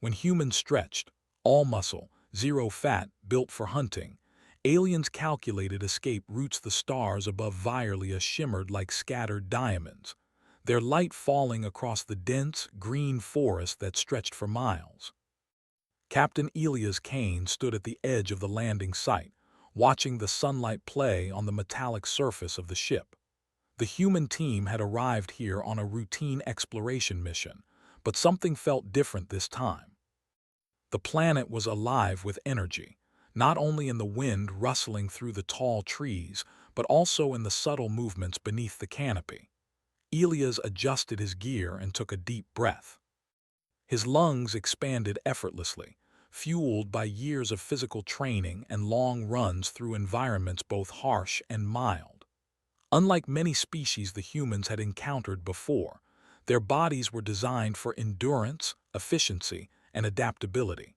When humans stretched, all muscle, zero fat, built for hunting, aliens calculated escape routes. The stars above Violia shimmered like scattered diamonds, their light falling across the dense, green forest that stretched for miles. Captain Elias Kane stood at the edge of the landing site, watching the sunlight play on the metallic surface of the ship. The human team had arrived here on a routine exploration mission, but something felt different this time. The planet was alive with energy, not only in the wind rustling through the tall trees, but also in the subtle movements beneath the canopy. Elias adjusted his gear and took a deep breath. His lungs expanded effortlessly, fueled by years of physical training and long runs through environments both harsh and mild. Unlike many species the humans had encountered before, their bodies were designed for endurance, efficiency, and adaptability.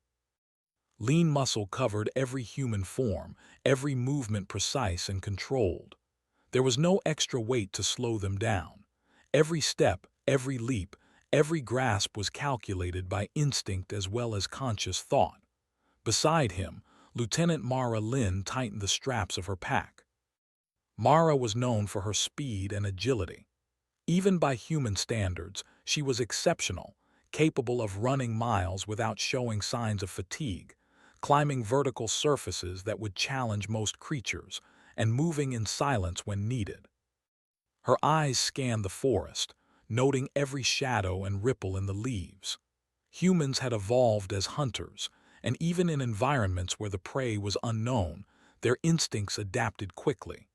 Lean muscle covered every human form, every movement precise and controlled. There was no extra weight to slow them down. Every step, every leap, every grasp was calculated by instinct as well as conscious thought. Beside him, Lieutenant Mara Lynn tightened the straps of her pack. Mara was known for her speed and agility. Even by human standards, she was exceptional, capable of running miles without showing signs of fatigue, climbing vertical surfaces that would challenge most creatures, and moving in silence when needed. Her eyes scanned the forest, noting every shadow and ripple in the leaves. Humans had evolved as hunters, and even in environments where the prey was unknown, their instincts adapted quickly.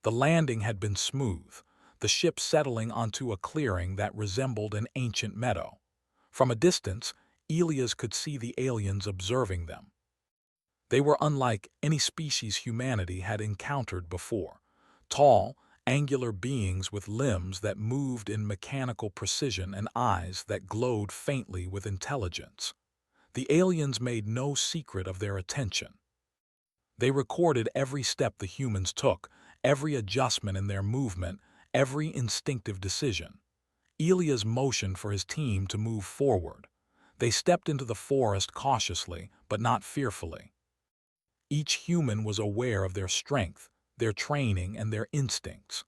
The landing had been smooth, the ship settling onto a clearing that resembled an ancient meadow. From a distance, Elias could see the aliens observing them. They were unlike any species humanity had encountered before. Tall, angular beings with limbs that moved in mechanical precision and eyes that glowed faintly with intelligence. The aliens made no secret of their attention. They recorded every step the humans took, every adjustment in their movement, every instinctive decision. Elias motioned for his team to move forward. They stepped into the forest cautiously, but not fearfully. Each human was aware of their strength, their training, and their instincts.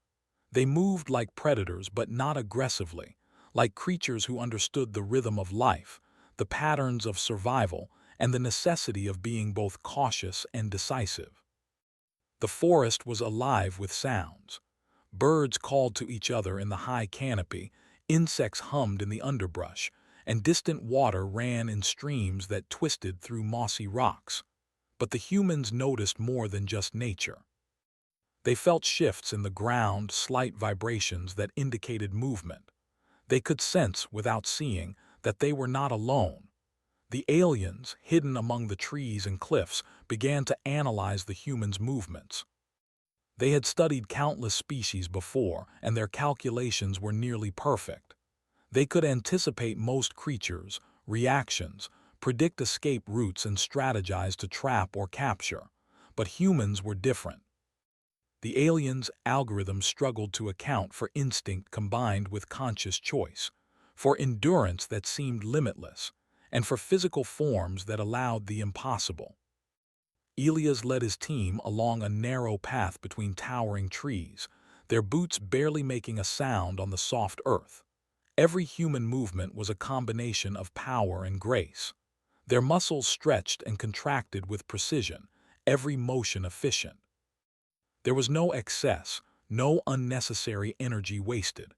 They moved like predators, but not aggressively, like creatures who understood the rhythm of life, the patterns of survival, and the necessity of being both cautious and decisive. The forest was alive with sounds. Birds called to each other in the high canopy, insects hummed in the underbrush, and distant water ran in streams that twisted through mossy rocks. But the humans noticed more than just nature. They felt shifts in the ground, slight vibrations that indicated movement. They could sense, without seeing, that they were not alone. The aliens, hidden among the trees and cliffs, began to analyze the humans' movements. They had studied countless species before, and their calculations were nearly perfect. They could anticipate most creatures, reactions, predict escape routes, and strategize to trap or capture. But humans were different. The aliens' algorithms struggled to account for instinct combined with conscious choice, for endurance that seemed limitless, and for physical forms that allowed the impossible. Elias led his team along a narrow path between towering trees, their boots barely making a sound on the soft earth. Every human movement was a combination of power and grace. Their muscles stretched and contracted with precision, every motion efficient. There was no excess, no unnecessary energy wasted.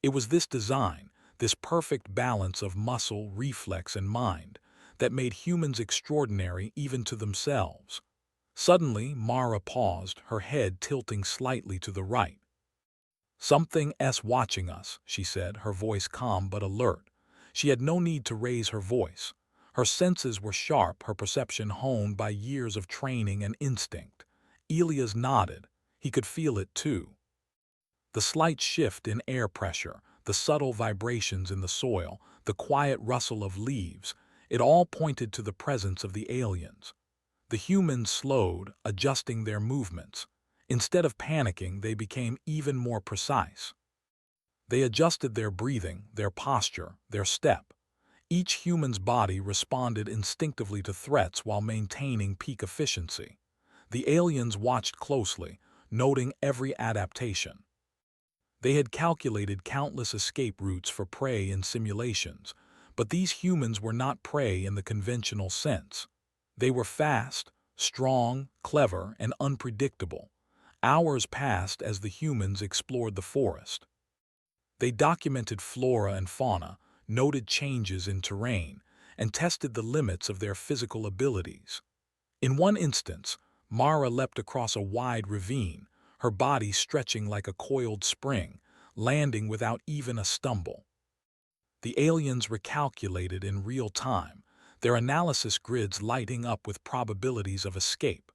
It was this design, this perfect balance of muscle, reflex, and mind, that made humans extraordinary even to themselves. Suddenly, Mara paused, her head tilting slightly to the right. "Something's watching us," she said, her voice calm but alert. She had no need to raise her voice. Her senses were sharp, her perception honed by years of training and instinct. Elias nodded. He could feel it too. The slight shift in air pressure, the subtle vibrations in the soil, the quiet rustle of leaves, it all pointed to the presence of the aliens. The humans slowed, adjusting their movements. Instead of panicking, they became even more precise. They adjusted their breathing, their posture, their step. Each human's body responded instinctively to threats while maintaining peak efficiency. The aliens watched closely, noting every adaptation. They had calculated countless escape routes for prey in simulations, but these humans were not prey in the conventional sense. They were fast, strong, clever, and unpredictable. Hours passed as the humans explored the forest. They documented flora and fauna, noted changes in terrain, and tested the limits of their physical abilities. In one instance, Mara leapt across a wide ravine, her body stretching like a coiled spring, landing without even a stumble. The aliens recalculated in real time, their analysis grids lighting up with probabilities of escape.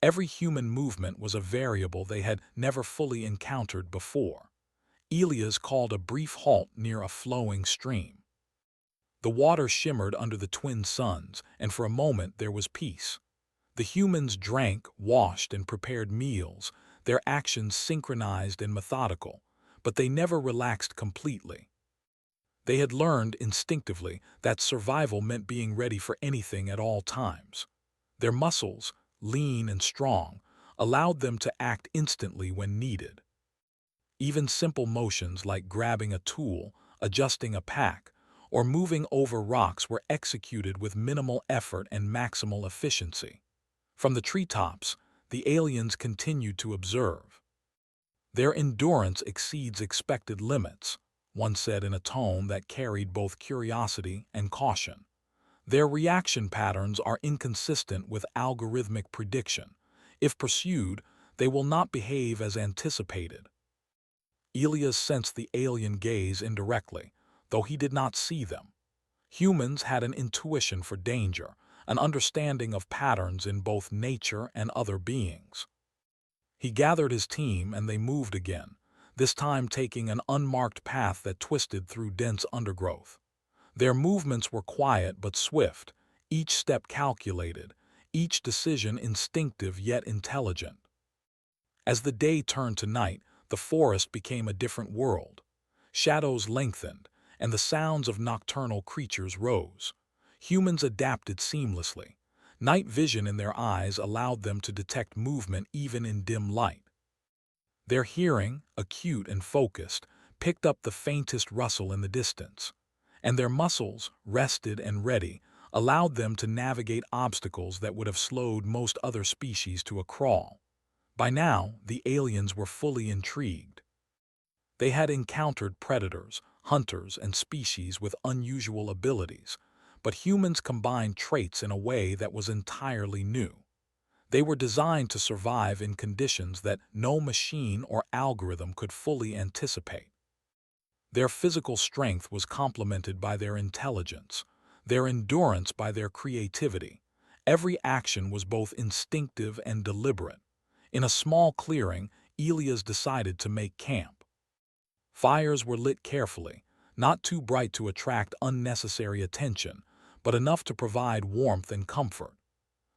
Every human movement was a variable they had never fully encountered before. Elias called a brief halt near a flowing stream. The water shimmered under the twin suns, and for a moment there was peace. The humans drank, washed, and prepared meals, their actions synchronized and methodical, but they never relaxed completely. They had learned instinctively that survival meant being ready for anything at all times. Their muscles, lean and strong, allowed them to act instantly when needed. Even simple motions like grabbing a tool, adjusting a pack, or moving over rocks were executed with minimal effort and maximal efficiency. From the treetops, the aliens continued to observe. Their endurance exceeds expected limits, one said in a tone that carried both curiosity and caution. Their reaction patterns are inconsistent with algorithmic prediction. If pursued, they will not behave as anticipated. Elias sensed the alien gaze indirectly, though he did not see them. Humans had an intuition for danger, an understanding of patterns in both nature and other beings. He gathered his team and they moved again, this time taking an unmarked path that twisted through dense undergrowth. Their movements were quiet but swift, each step calculated, each decision instinctive yet intelligent. As the day turned to night, the forest became a different world. Shadows lengthened, and the sounds of nocturnal creatures rose. Humans adapted seamlessly. Night vision in their eyes allowed them to detect movement even in dim light. Their hearing, acute and focused, picked up the faintest rustle in the distance, and their muscles, rested and ready, allowed them to navigate obstacles that would have slowed most other species to a crawl. By now, the aliens were fully intrigued. They had encountered predators, hunters, and species with unusual abilities, but humans combined traits in a way that was entirely new. They were designed to survive in conditions that no machine or algorithm could fully anticipate. Their physical strength was complemented by their intelligence, their endurance by their creativity. Every action was both instinctive and deliberate. In a small clearing, Elias decided to make camp. Fires were lit carefully, not too bright to attract unnecessary attention, but enough to provide warmth and comfort.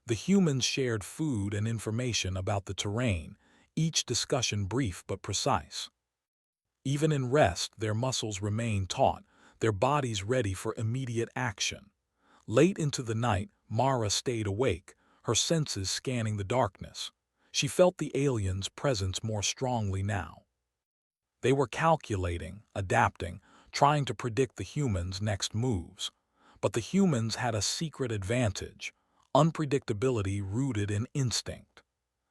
The humans shared food and information about the terrain, each discussion brief but precise. Even in rest, their muscles remained taut, their bodies ready for immediate action. Late into the night, Mara stayed awake, her senses scanning the darkness. She felt the aliens' presence more strongly now. They were calculating, adapting, trying to predict the humans' next moves. But the humans had a secret advantage, unpredictability rooted in instinct.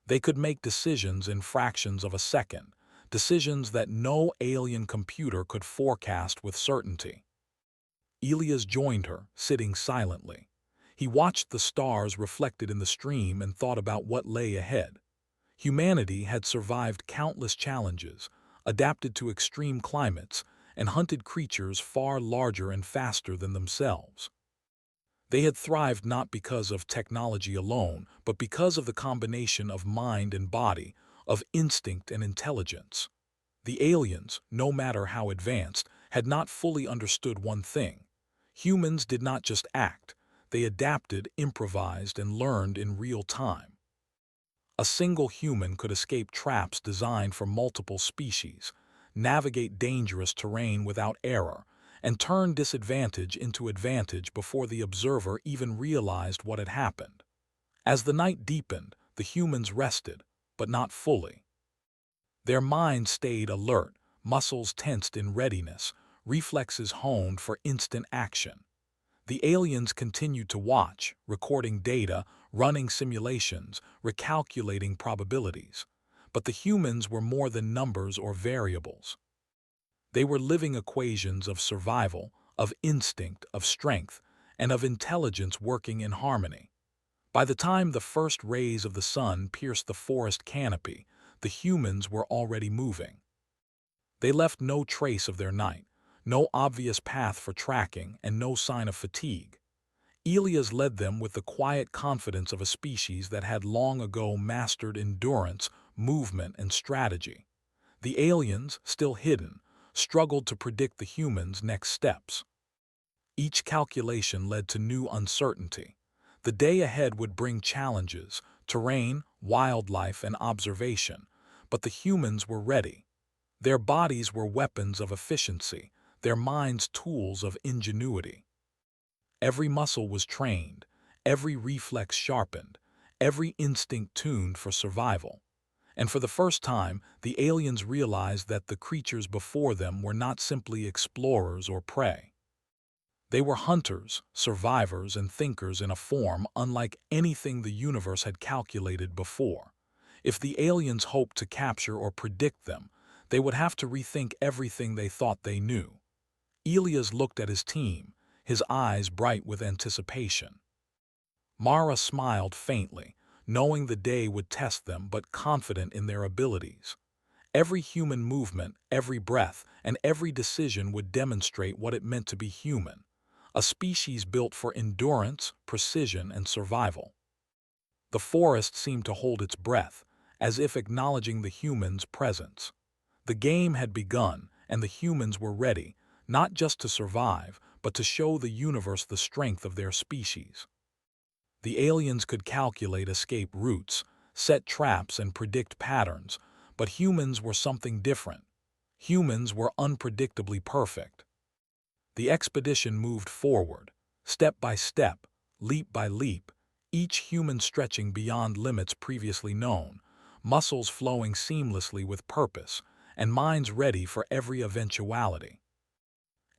They could make decisions in fractions of a second, decisions that no alien computer could forecast with certainty. Elias joined her, sitting silently. He watched the stars reflected in the stream and thought about what lay ahead. Humanity had survived countless challenges, adapted to extreme climates, and hunted creatures far larger and faster than themselves. They had thrived not because of technology alone, but because of the combination of mind and body, of instinct and intelligence. The aliens, no matter how advanced, had not fully understood one thing. Humans did not just act, they adapted, improvised, and learned in real time. A single human could escape traps designed for multiple species, navigate dangerous terrain without error, and turned disadvantage into advantage before the observer even realized what had happened. As the night deepened, the humans rested, but not fully. Their minds stayed alert, muscles tensed in readiness, reflexes honed for instant action. The aliens continued to watch, recording data, running simulations, recalculating probabilities. But the humans were more than numbers or variables. They were living equations of survival, of instinct, of strength, and of intelligence working in harmony. By the time the first rays of the sun pierced the forest canopy, the humans were already moving. They left no trace of their night, no obvious path for tracking, and no sign of fatigue. Elias led them with the quiet confidence of a species that had long ago mastered endurance, movement, and strategy. The aliens, still hidden, struggled to predict the humans' next steps. Each calculation led to new uncertainty. The day ahead would bring challenges, terrain, wildlife, and observation, but the humans were ready. Their bodies were weapons of efficiency, their minds tools of ingenuity. Every muscle was trained, every reflex sharpened, every instinct tuned for survival. And for the first time, the aliens realized that the creatures before them were not simply explorers or prey. They were hunters, survivors, and thinkers in a form unlike anything the universe had calculated before. If the aliens hoped to capture or predict them, they would have to rethink everything they thought they knew. Elias looked at his team, his eyes bright with anticipation. Mara smiled faintly, knowing the day would test them but confident in their abilities. Every human movement, every breath, and every decision would demonstrate what it meant to be human, a species built for endurance, precision, and survival. The forest seemed to hold its breath, as if acknowledging the humans' presence. The game had begun, and the humans were ready, not just to survive, but to show the universe the strength of their species. The aliens could calculate escape routes, set traps, and predict patterns, but humans were something different. Humans were unpredictably perfect. The expedition moved forward, step by step, leap by leap, each human stretching beyond limits previously known, muscles flowing seamlessly with purpose, and minds ready for every eventuality.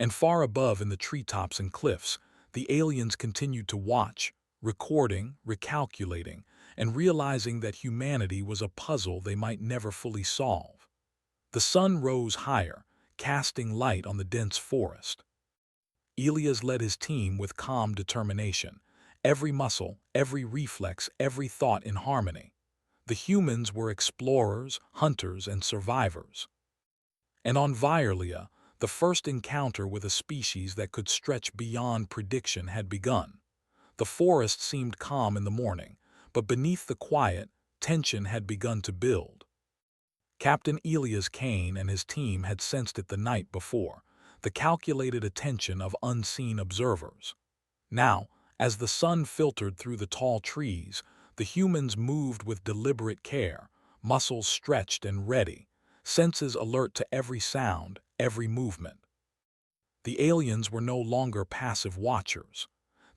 And far above in the treetops and cliffs, the aliens continued to watch, recording, recalculating, and realizing that humanity was a puzzle they might never fully solve. The sun rose higher, casting light on the dense forest. Elias led his team with calm determination, every muscle, every reflex, every thought in harmony. The humans were explorers, hunters, and survivors. And on Virlia, the first encounter with a species that could stretch beyond prediction had begun. The forest seemed calm in the morning, but beneath the quiet, tension had begun to build. Captain Elias Kane and his team had sensed it the night before, the calculated attention of unseen observers. Now, as the sun filtered through the tall trees, the humans moved with deliberate care, muscles stretched and ready, senses alert to every sound, every movement. The aliens were no longer passive watchers.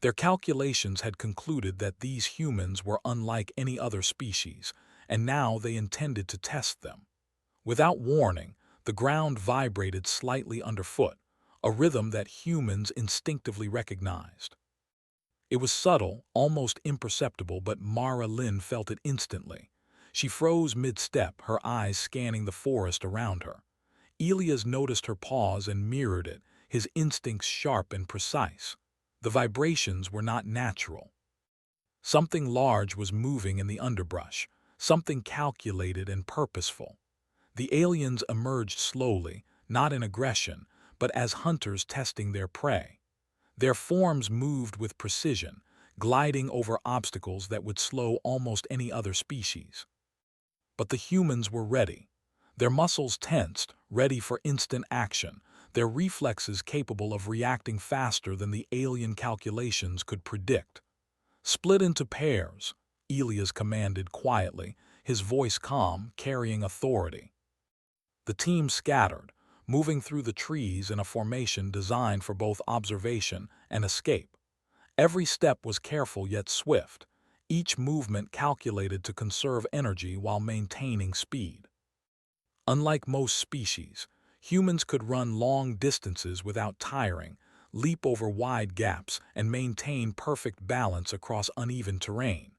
Their calculations had concluded that these humans were unlike any other species, and now they intended to test them. Without warning, the ground vibrated slightly underfoot, a rhythm that humans instinctively recognized. It was subtle, almost imperceptible, but Mara Lynn felt it instantly. She froze mid-step, her eyes scanning the forest around her. Elias noticed her pause and mirrored it, his instincts sharp and precise. The vibrations were not natural. Something large was moving in the underbrush, something calculated and purposeful. The aliens emerged slowly, not in aggression, but as hunters testing their prey. Their forms moved with precision, gliding over obstacles that would slow almost any other species. But the humans were ready. Their muscles tensed, ready for instant action, their reflexes capable of reacting faster than the alien calculations could predict. "Split into pairs," Elias commanded quietly, his voice calm, carrying authority. The team scattered, moving through the trees in a formation designed for both observation and escape. Every step was careful yet swift, each movement calculated to conserve energy while maintaining speed. Unlike most species, humans could run long distances without tiring, leap over wide gaps, and maintain perfect balance across uneven terrain.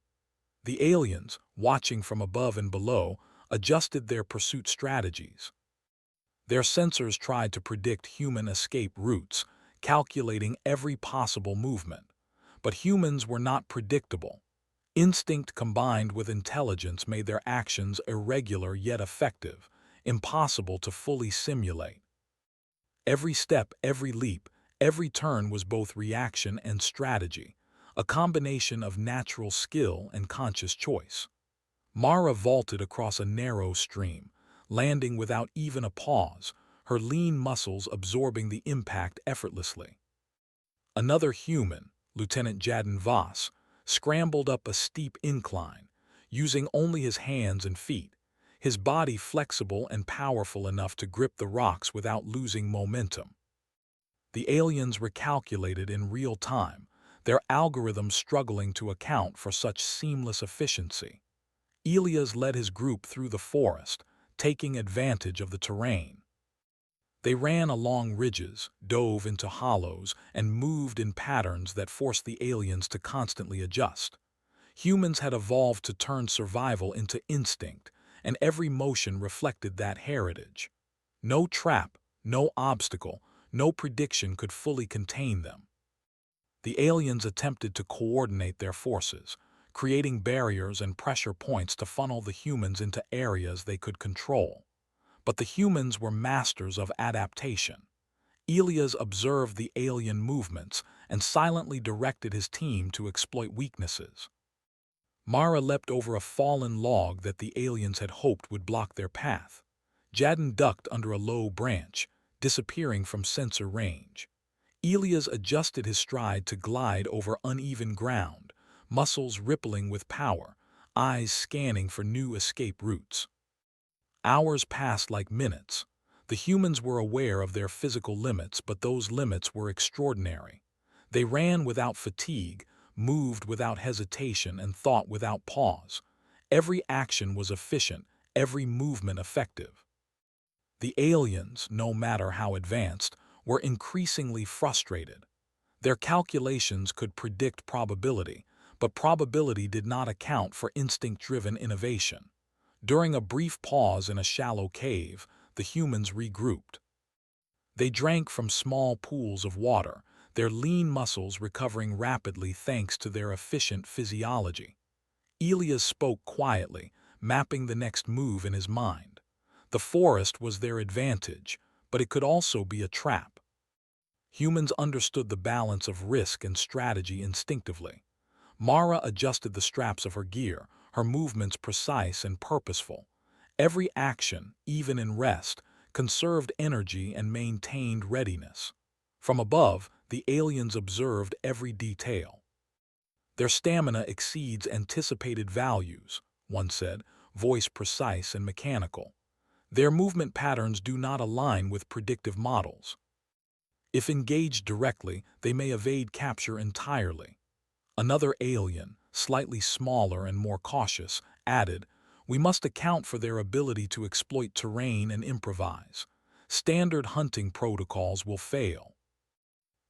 The aliens, watching from above and below, adjusted their pursuit strategies. Their sensors tried to predict human escape routes, calculating every possible movement. But humans were not predictable. Instinct combined with intelligence made their actions irregular yet effective, impossible to fully simulate. Every step, every leap, every turn was both reaction and strategy, a combination of natural skill and conscious choice. Mara vaulted across a narrow stream, landing without even a pause, her lean muscles absorbing the impact effortlessly. Another human, Lieutenant Jaden Voss, scrambled up a steep incline, using only his hands and feet, his body flexible and powerful enough to grip the rocks without losing momentum. The aliens recalculated in real time, their algorithms struggling to account for such seamless efficiency. Elias led his group through the forest, taking advantage of the terrain. They ran along ridges, dove into hollows, and moved in patterns that forced the aliens to constantly adjust. Humans had evolved to turn survival into instinct, and every motion reflected that heritage. No trap, no obstacle, no prediction could fully contain them. The aliens attempted to coordinate their forces, creating barriers and pressure points to funnel the humans into areas they could control. But the humans were masters of adaptation. Elias observed the alien movements and silently directed his team to exploit weaknesses. Mara leapt over a fallen log that the aliens had hoped would block their path. Jaden ducked under a low branch, disappearing from sensor range. Elias adjusted his stride to glide over uneven ground, muscles rippling with power, eyes scanning for new escape routes. Hours passed like minutes. The humans were aware of their physical limits, but those limits were extraordinary. They ran without fatigue, moved without hesitation, and thought without pause. Every action was efficient, every movement effective. The aliens, no matter how advanced, were increasingly frustrated. Their calculations could predict probability, but probability did not account for instinct-driven innovation. During a brief pause in a shallow cave, the humans regrouped. They drank from small pools of water, their lean muscles recovering rapidly thanks to their efficient physiology. Elias spoke quietly, mapping the next move in his mind. The forest was their advantage, but it could also be a trap. Humans understood the balance of risk and strategy instinctively. Mara adjusted the straps of her gear, her movements precise and purposeful. Every action, even in rest, conserved energy and maintained readiness. From above, the aliens observed every detail. Their stamina exceeds anticipated values, one said, voice precise and mechanical. Their movement patterns do not align with predictive models. If engaged directly, they may evade capture entirely. Another alien, slightly smaller and more cautious, added, "We must account for their ability to exploit terrain and improvise. Standard hunting protocols will fail."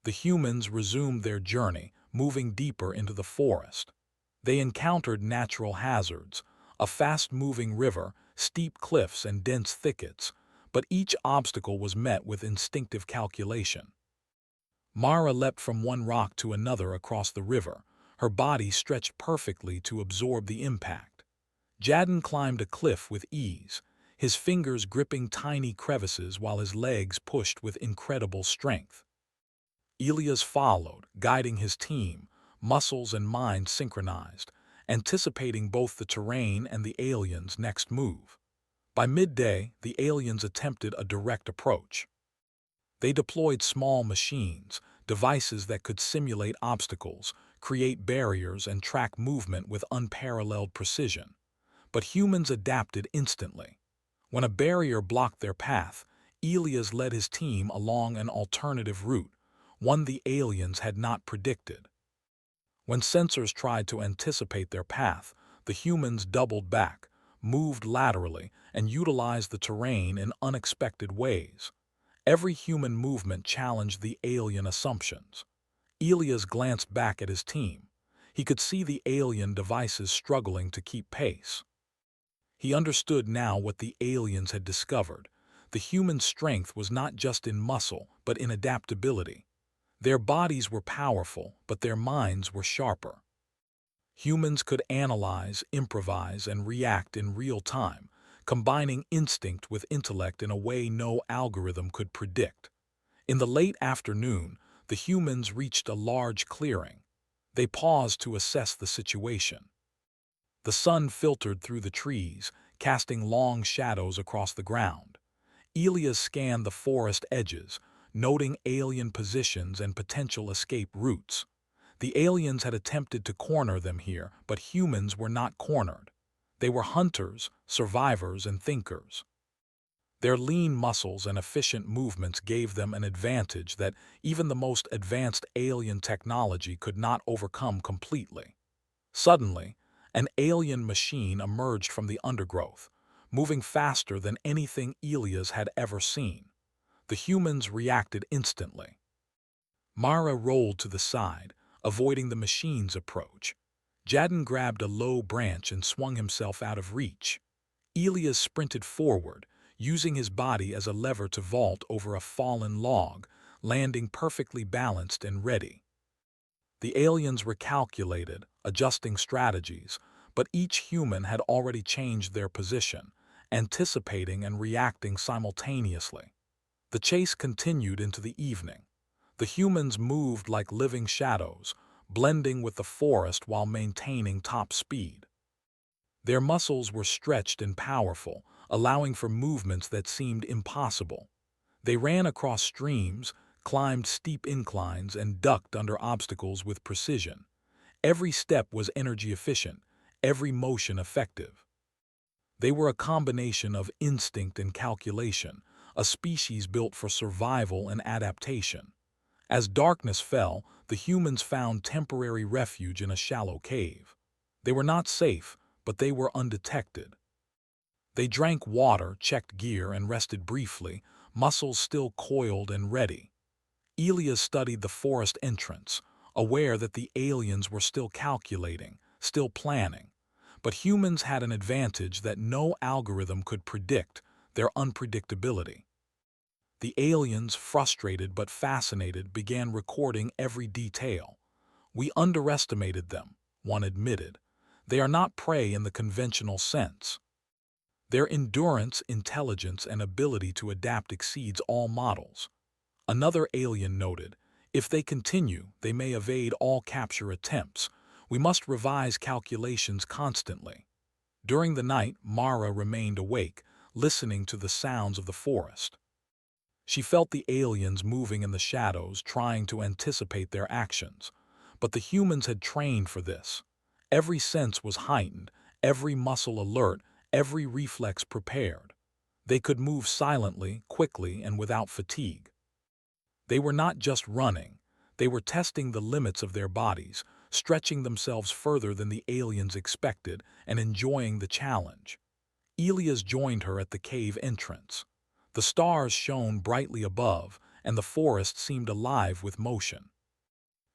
The humans resumed their journey, moving deeper into the forest. They encountered natural hazards, a fast-moving river, steep cliffs, and dense thickets, but each obstacle was met with instinctive calculation. Mara leapt from one rock to another across the river, her body stretched perfectly to absorb the impact. Jaden climbed a cliff with ease, his fingers gripping tiny crevices while his legs pushed with incredible strength. Elias followed, guiding his team, muscles and mind synchronized, anticipating both the terrain and the aliens' next move. By midday, the aliens attempted a direct approach. They deployed small machines, devices that could simulate obstacles, create barriers, and track movement with unparalleled precision. But humans adapted instantly. When a barrier blocked their path, Elias led his team along an alternative route, one the aliens had not predicted. When sensors tried to anticipate their path, the humans doubled back, moved laterally, and utilized the terrain in unexpected ways. Every human movement challenged the alien assumptions. Elias glanced back at his team. He could see the alien devices struggling to keep pace. He understood now what the aliens had discovered. The human strength was not just in muscle, but in adaptability. Their bodies were powerful, but their minds were sharper. Humans could analyze, improvise, and react in real time, combining instinct with intellect in a way no algorithm could predict. In the late afternoon, the humans reached a large clearing. They paused to assess the situation. The sun filtered through the trees, casting long shadows across the ground. Elias scanned the forest edges, noting alien positions and potential escape routes. The aliens had attempted to corner them here, but humans were not cornered. They were hunters, survivors, and thinkers. Their lean muscles and efficient movements gave them an advantage that even the most advanced alien technology could not overcome completely. Suddenly, an alien machine emerged from the undergrowth, moving faster than anything Elias had ever seen. The humans reacted instantly. Mara rolled to the side, avoiding the machine's approach. Jadden grabbed a low branch and swung himself out of reach. Elias sprinted forward, using his body as a lever to vault over a fallen log, landing perfectly balanced and ready. The aliens recalculated, adjusting strategies, but each human had already changed their position, anticipating and reacting simultaneously. The chase continued into the evening. The humans moved like living shadows, blending with the forest while maintaining top speed. Their muscles were stretched and powerful, allowing for movements that seemed impossible. They ran across streams, climbed steep inclines, and ducked under obstacles with precision. Every step was energy efficient, every motion effective. They were a combination of instinct and calculation, a species built for survival and adaptation. As darkness fell, the humans found temporary refuge in a shallow cave. They were not safe, but they were undetected. They drank water, checked gear, and rested briefly, muscles still coiled and ready. Elias studied the forest entrance, aware that the aliens were still calculating, still planning. But humans had an advantage that no algorithm could predict: their unpredictability. The aliens, frustrated but fascinated, began recording every detail. "We underestimated them," one admitted. "They are not prey in the conventional sense. Their endurance, intelligence, and ability to adapt exceeds all models." Another alien noted, "If they continue, they may evade all capture attempts. We must revise calculations constantly." During the night, Mara remained awake, listening to the sounds of the forest. She felt the aliens moving in the shadows, trying to anticipate their actions. But the humans had trained for this. Every sense was heightened, every muscle alert, every reflex prepared. They could move silently, quickly, and without fatigue. They were not just running. They were testing the limits of their bodies, stretching themselves further than the aliens expected, and enjoying the challenge. Elias joined her at the cave entrance. The stars shone brightly above, and the forest seemed alive with motion.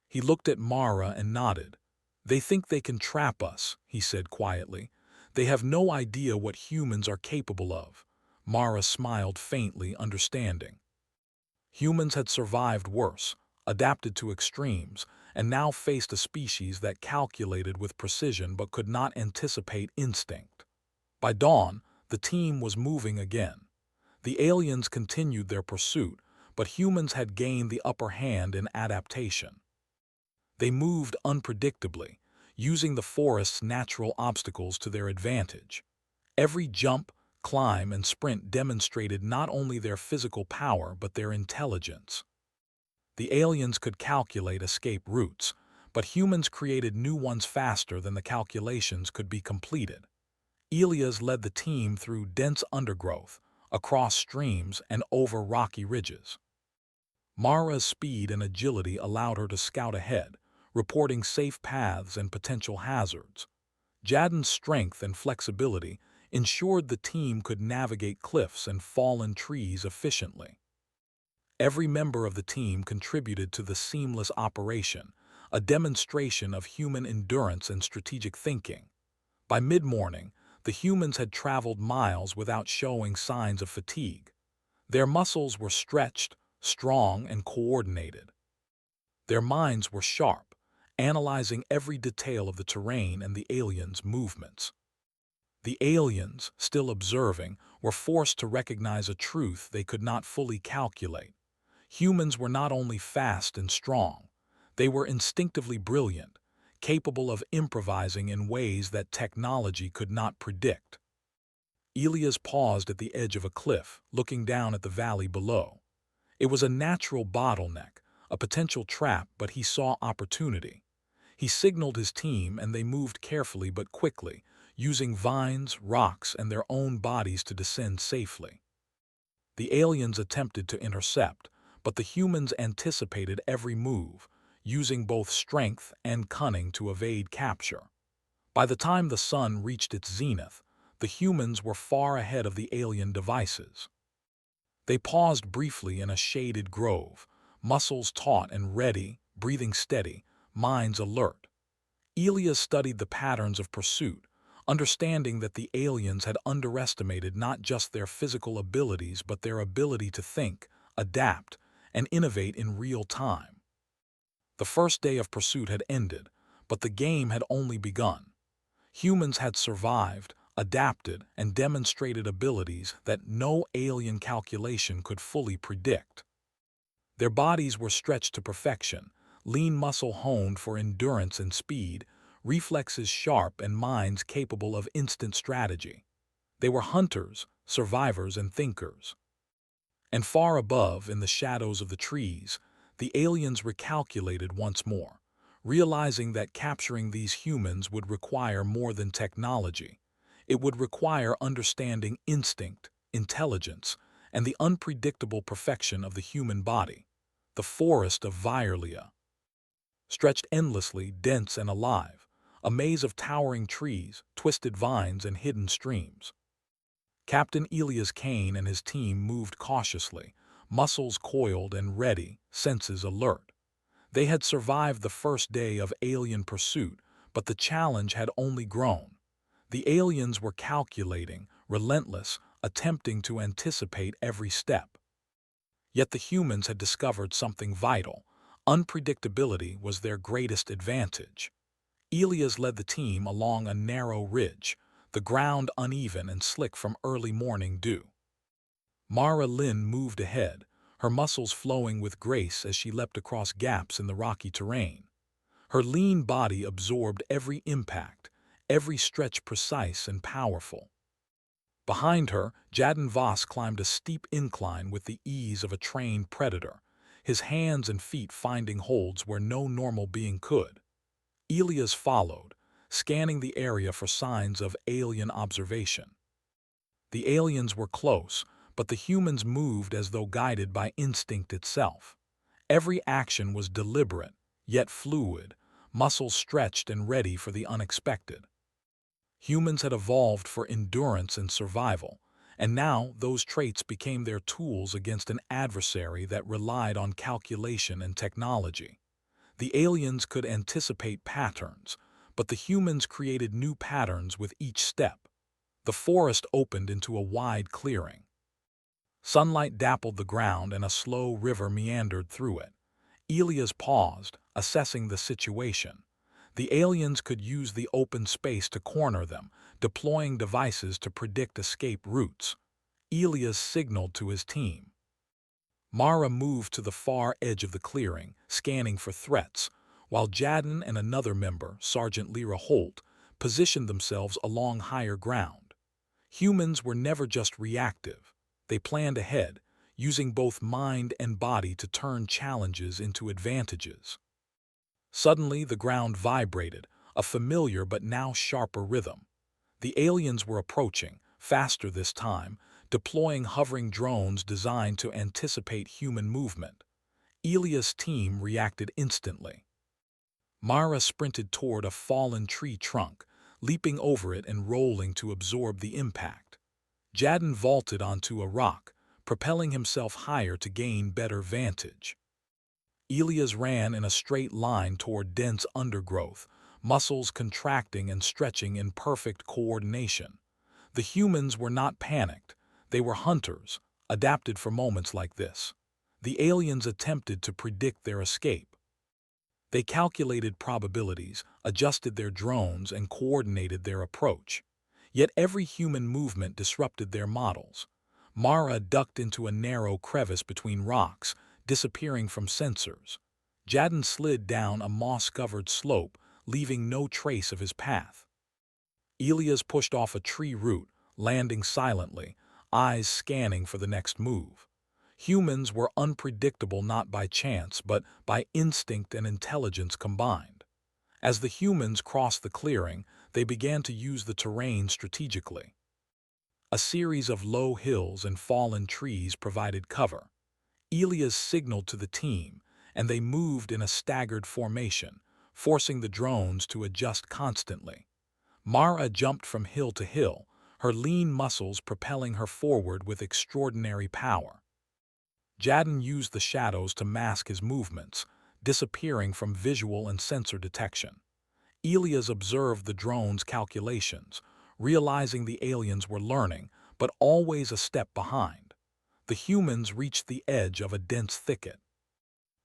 He looked at Mara and nodded. "They think they can trap us," he said quietly. "They have no idea what humans are capable of." Mara smiled faintly, understanding. Humans had survived worse, adapted to extremes, and now faced a species that calculated with precision but could not anticipate instinct. By dawn, the team was moving again. The aliens continued their pursuit, but humans had gained the upper hand in adaptation. They moved unpredictably, using the forest's natural obstacles to their advantage. Every jump, climb, and sprint demonstrated not only their physical power but their intelligence. The aliens could calculate escape routes, but humans created new ones faster than the calculations could be completed. Elias led the team through dense undergrowth, across streams and over rocky ridges. Mara's speed and agility allowed her to scout ahead, reporting safe paths and potential hazards. Jaden's strength and flexibility ensured the team could navigate cliffs and fallen trees efficiently. Every member of the team contributed to the seamless operation, a demonstration of human endurance and strategic thinking. By mid-morning, the humans had traveled miles without showing signs of fatigue. Their muscles were stretched, strong, and coordinated. Their minds were sharp, analyzing every detail of the terrain and the aliens' movements. The aliens, still observing, were forced to recognize a truth they could not fully calculate. Humans were not only fast and strong, they were instinctively brilliant, capable of improvising in ways that technology could not predict. Elias paused at the edge of a cliff, looking down at the valley below. It was a natural bottleneck, a potential trap, but he saw opportunity. He signaled his team and they moved carefully but quickly, using vines, rocks, and their own bodies to descend safely. The aliens attempted to intercept, but the humans anticipated every move, using both strength and cunning to evade capture. By the time the sun reached its zenith, the humans were far ahead of the alien devices. They paused briefly in a shaded grove, muscles taut and ready, breathing steady, minds alert. Elias studied the patterns of pursuit, understanding that the aliens had underestimated not just their physical abilities but their ability to think, adapt, and innovate in real time. The first day of pursuit had ended, but the game had only begun. Humans had survived, adapted, and demonstrated abilities that no alien calculation could fully predict. Their bodies were stretched to perfection, lean muscle honed for endurance and speed, reflexes sharp and minds capable of instant strategy. They were hunters, survivors, and thinkers. And far above, in the shadows of the trees, the aliens recalculated once more, realizing that capturing these humans would require more than technology. It would require understanding instinct, intelligence, and the unpredictable perfection of the human body. The forest of Vierlia stretched endlessly, dense and alive, a maze of towering trees, twisted vines, and hidden streams. Captain Elias Kane and his team moved cautiously, muscles coiled and ready, senses alert. They had survived the first day of alien pursuit, but the challenge had only grown. The aliens were calculating, relentless, attempting to anticipate every step. Yet the humans had discovered something vital. Unpredictability was their greatest advantage. Elias led the team along a narrow ridge, the ground uneven and slick from early morning dew. Mara Lynn moved ahead, her muscles flowing with grace as she leapt across gaps in the rocky terrain. Her lean body absorbed every impact, every stretch precise and powerful. Behind her, Jaden Voss climbed a steep incline with the ease of a trained predator, his hands and feet finding holds where no normal being could. Elias followed, scanning the area for signs of alien observation. The aliens were close, but the humans moved as though guided by instinct itself. Every action was deliberate, yet fluid, muscles stretched and ready for the unexpected. Humans had evolved for endurance and survival, and now those traits became their tools against an adversary that relied on calculation and technology. The aliens could anticipate patterns, but the humans created new patterns with each step. The forest opened into a wide clearing. Sunlight dappled the ground and a slow river meandered through it. Elias paused, assessing the situation. The aliens could use the open space to corner them, deploying devices to predict escape routes. Elias signaled to his team. Mara moved to the far edge of the clearing, scanning for threats, while Jaden and another member, Sergeant Lyra Holt, positioned themselves along higher ground. Humans were never just reactive. They planned ahead, using both mind and body to turn challenges into advantages. Suddenly, the ground vibrated, a familiar but now sharper rhythm. The aliens were approaching, faster this time, deploying hovering drones designed to anticipate human movement. Elia's team reacted instantly. Mara sprinted toward a fallen tree trunk, leaping over it and rolling to absorb the impact. Jadden vaulted onto a rock, propelling himself higher to gain better vantage. Elias ran in a straight line toward dense undergrowth, muscles contracting and stretching in perfect coordination. The humans were not panicked. They were hunters, adapted for moments like this. The aliens attempted to predict their escape. They calculated probabilities, adjusted their drones, and coordinated their approach. Yet every human movement disrupted their models. Mara ducked into a narrow crevice between rocks, disappearing from sensors. Jadden slid down a moss-covered slope, leaving no trace of his path. Elias pushed off a tree root, landing silently, eyes scanning for the next move. Humans were unpredictable not by chance, but by instinct and intelligence combined. As the humans crossed the clearing, they began to use the terrain strategically. A series of low hills and fallen trees provided cover. Elias signaled to the team, and they moved in a staggered formation, forcing the drones to adjust constantly. Mara jumped from hill to hill, her lean muscles propelling her forward with extraordinary power. Jadden used the shadows to mask his movements, disappearing from visual and sensor detection. Elias observed the drone's calculations, realizing the aliens were learning, but always a step behind. The humans reached the edge of a dense thicket.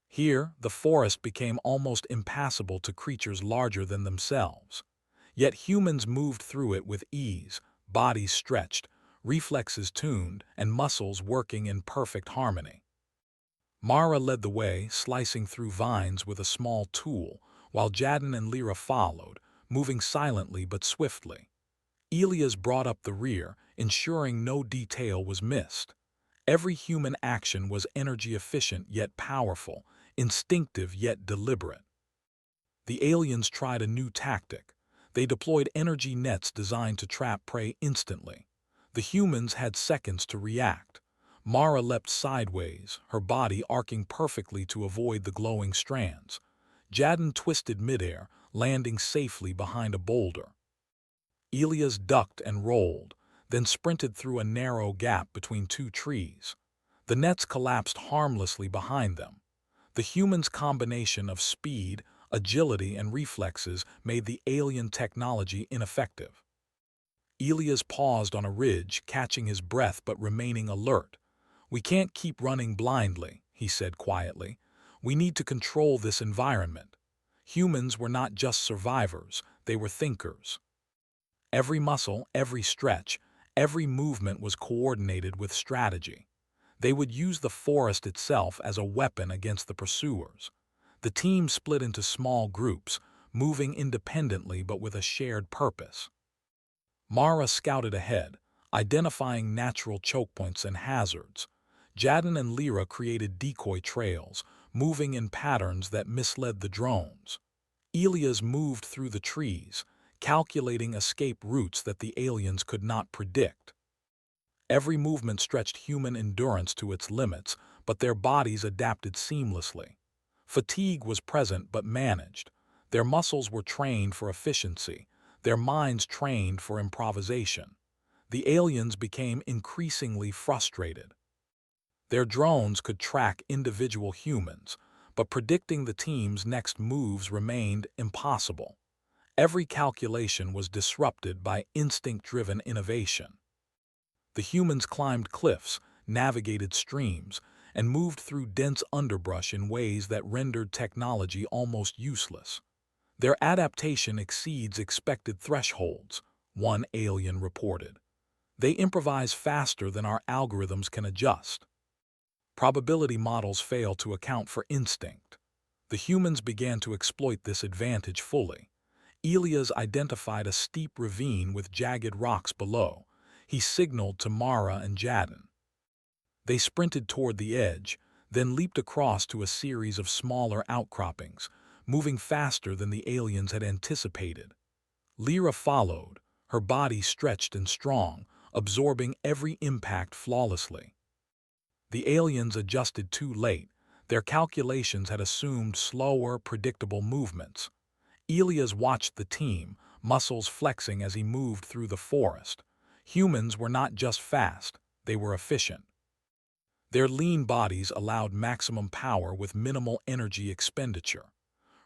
Here, the forest became almost impassable to creatures larger than themselves. Yet humans moved through it with ease, bodies stretched, reflexes tuned, and muscles working in perfect harmony. Mara led the way, slicing through vines with a small tool, while Jadden and Lyra followed, moving silently but swiftly. Elias brought up the rear, ensuring no detail was missed. Every human action was energy-efficient yet powerful, instinctive yet deliberate. The aliens tried a new tactic. They deployed energy nets designed to trap prey instantly. The humans had seconds to react. Mara leapt sideways, her body arcing perfectly to avoid the glowing strands. Jadden twisted midair, landing safely behind a boulder. Elias ducked and rolled, then sprinted through a narrow gap between two trees. The nets collapsed harmlessly behind them. The humans' combination of speed, agility, and reflexes made the alien technology ineffective. Elias paused on a ridge, catching his breath but remaining alert. "We can't keep running blindly," he said quietly. "We need to control this environment." Humans were not just survivors, they were thinkers. Every muscle, every stretch, every movement was coordinated with strategy. They would use the forest itself as a weapon against the pursuers. The team split into small groups, moving independently but with a shared purpose. Mara scouted ahead, identifying natural choke points and hazards. Jadden and Lyra created decoy trails, moving in patterns that misled the drones. Elias moved through the trees, calculating escape routes that the aliens could not predict. Every movement stretched human endurance to its limits, but their bodies adapted seamlessly. Fatigue was present but managed. Their muscles were trained for efficiency, their minds trained for improvisation. The aliens became increasingly frustrated. Their drones could track individual humans, but predicting the team's next moves remained impossible. Every calculation was disrupted by instinct-driven innovation. The humans climbed cliffs, navigated streams, and moved through dense underbrush in ways that rendered technology almost useless. Their adaptation exceeds expected thresholds, one alien reported. They improvise faster than our algorithms can adjust. Probability models fail to account for instinct. The humans began to exploit this advantage fully. Elias identified a steep ravine with jagged rocks below. He signaled to Mara and Jadden. They sprinted toward the edge, then leaped across to a series of smaller outcroppings, moving faster than the aliens had anticipated. Lyra followed, her body stretched and strong, absorbing every impact flawlessly. The aliens adjusted too late. Their calculations had assumed slower, predictable movements. Elias watched the team, muscles flexing as he moved through the forest. Humans were not just fast, they were efficient. Their lean bodies allowed maximum power with minimal energy expenditure.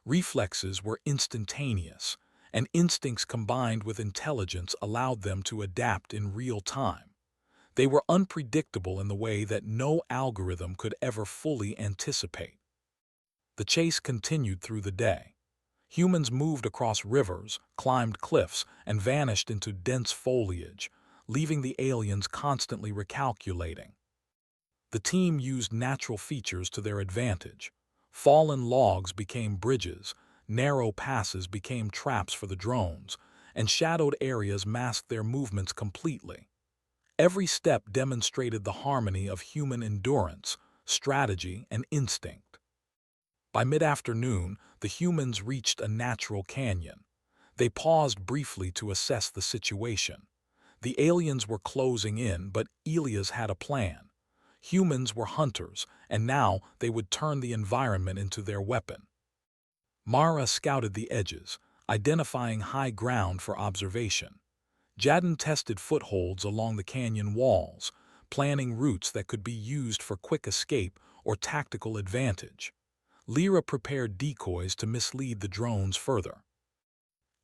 Reflexes were instantaneous, and instincts combined with intelligence allowed them to adapt in real time. They were unpredictable in the way that no algorithm could ever fully anticipate. The chase continued through the day. Humans moved across rivers, climbed cliffs, and vanished into dense foliage, leaving the aliens constantly recalculating. The team used natural features to their advantage. Fallen logs became bridges, narrow passes became traps for the drones, and shadowed areas masked their movements completely. Every step demonstrated the harmony of human endurance, strategy, and instinct. By mid-afternoon, the humans reached a natural canyon. They paused briefly to assess the situation. The aliens were closing in, but Elias had a plan. Humans were hunters, and now they would turn the environment into their weapon. Mara scouted the edges, identifying high ground for observation. Jadden tested footholds along the canyon walls, planning routes that could be used for quick escape or tactical advantage. Lyra prepared decoys to mislead the drones further.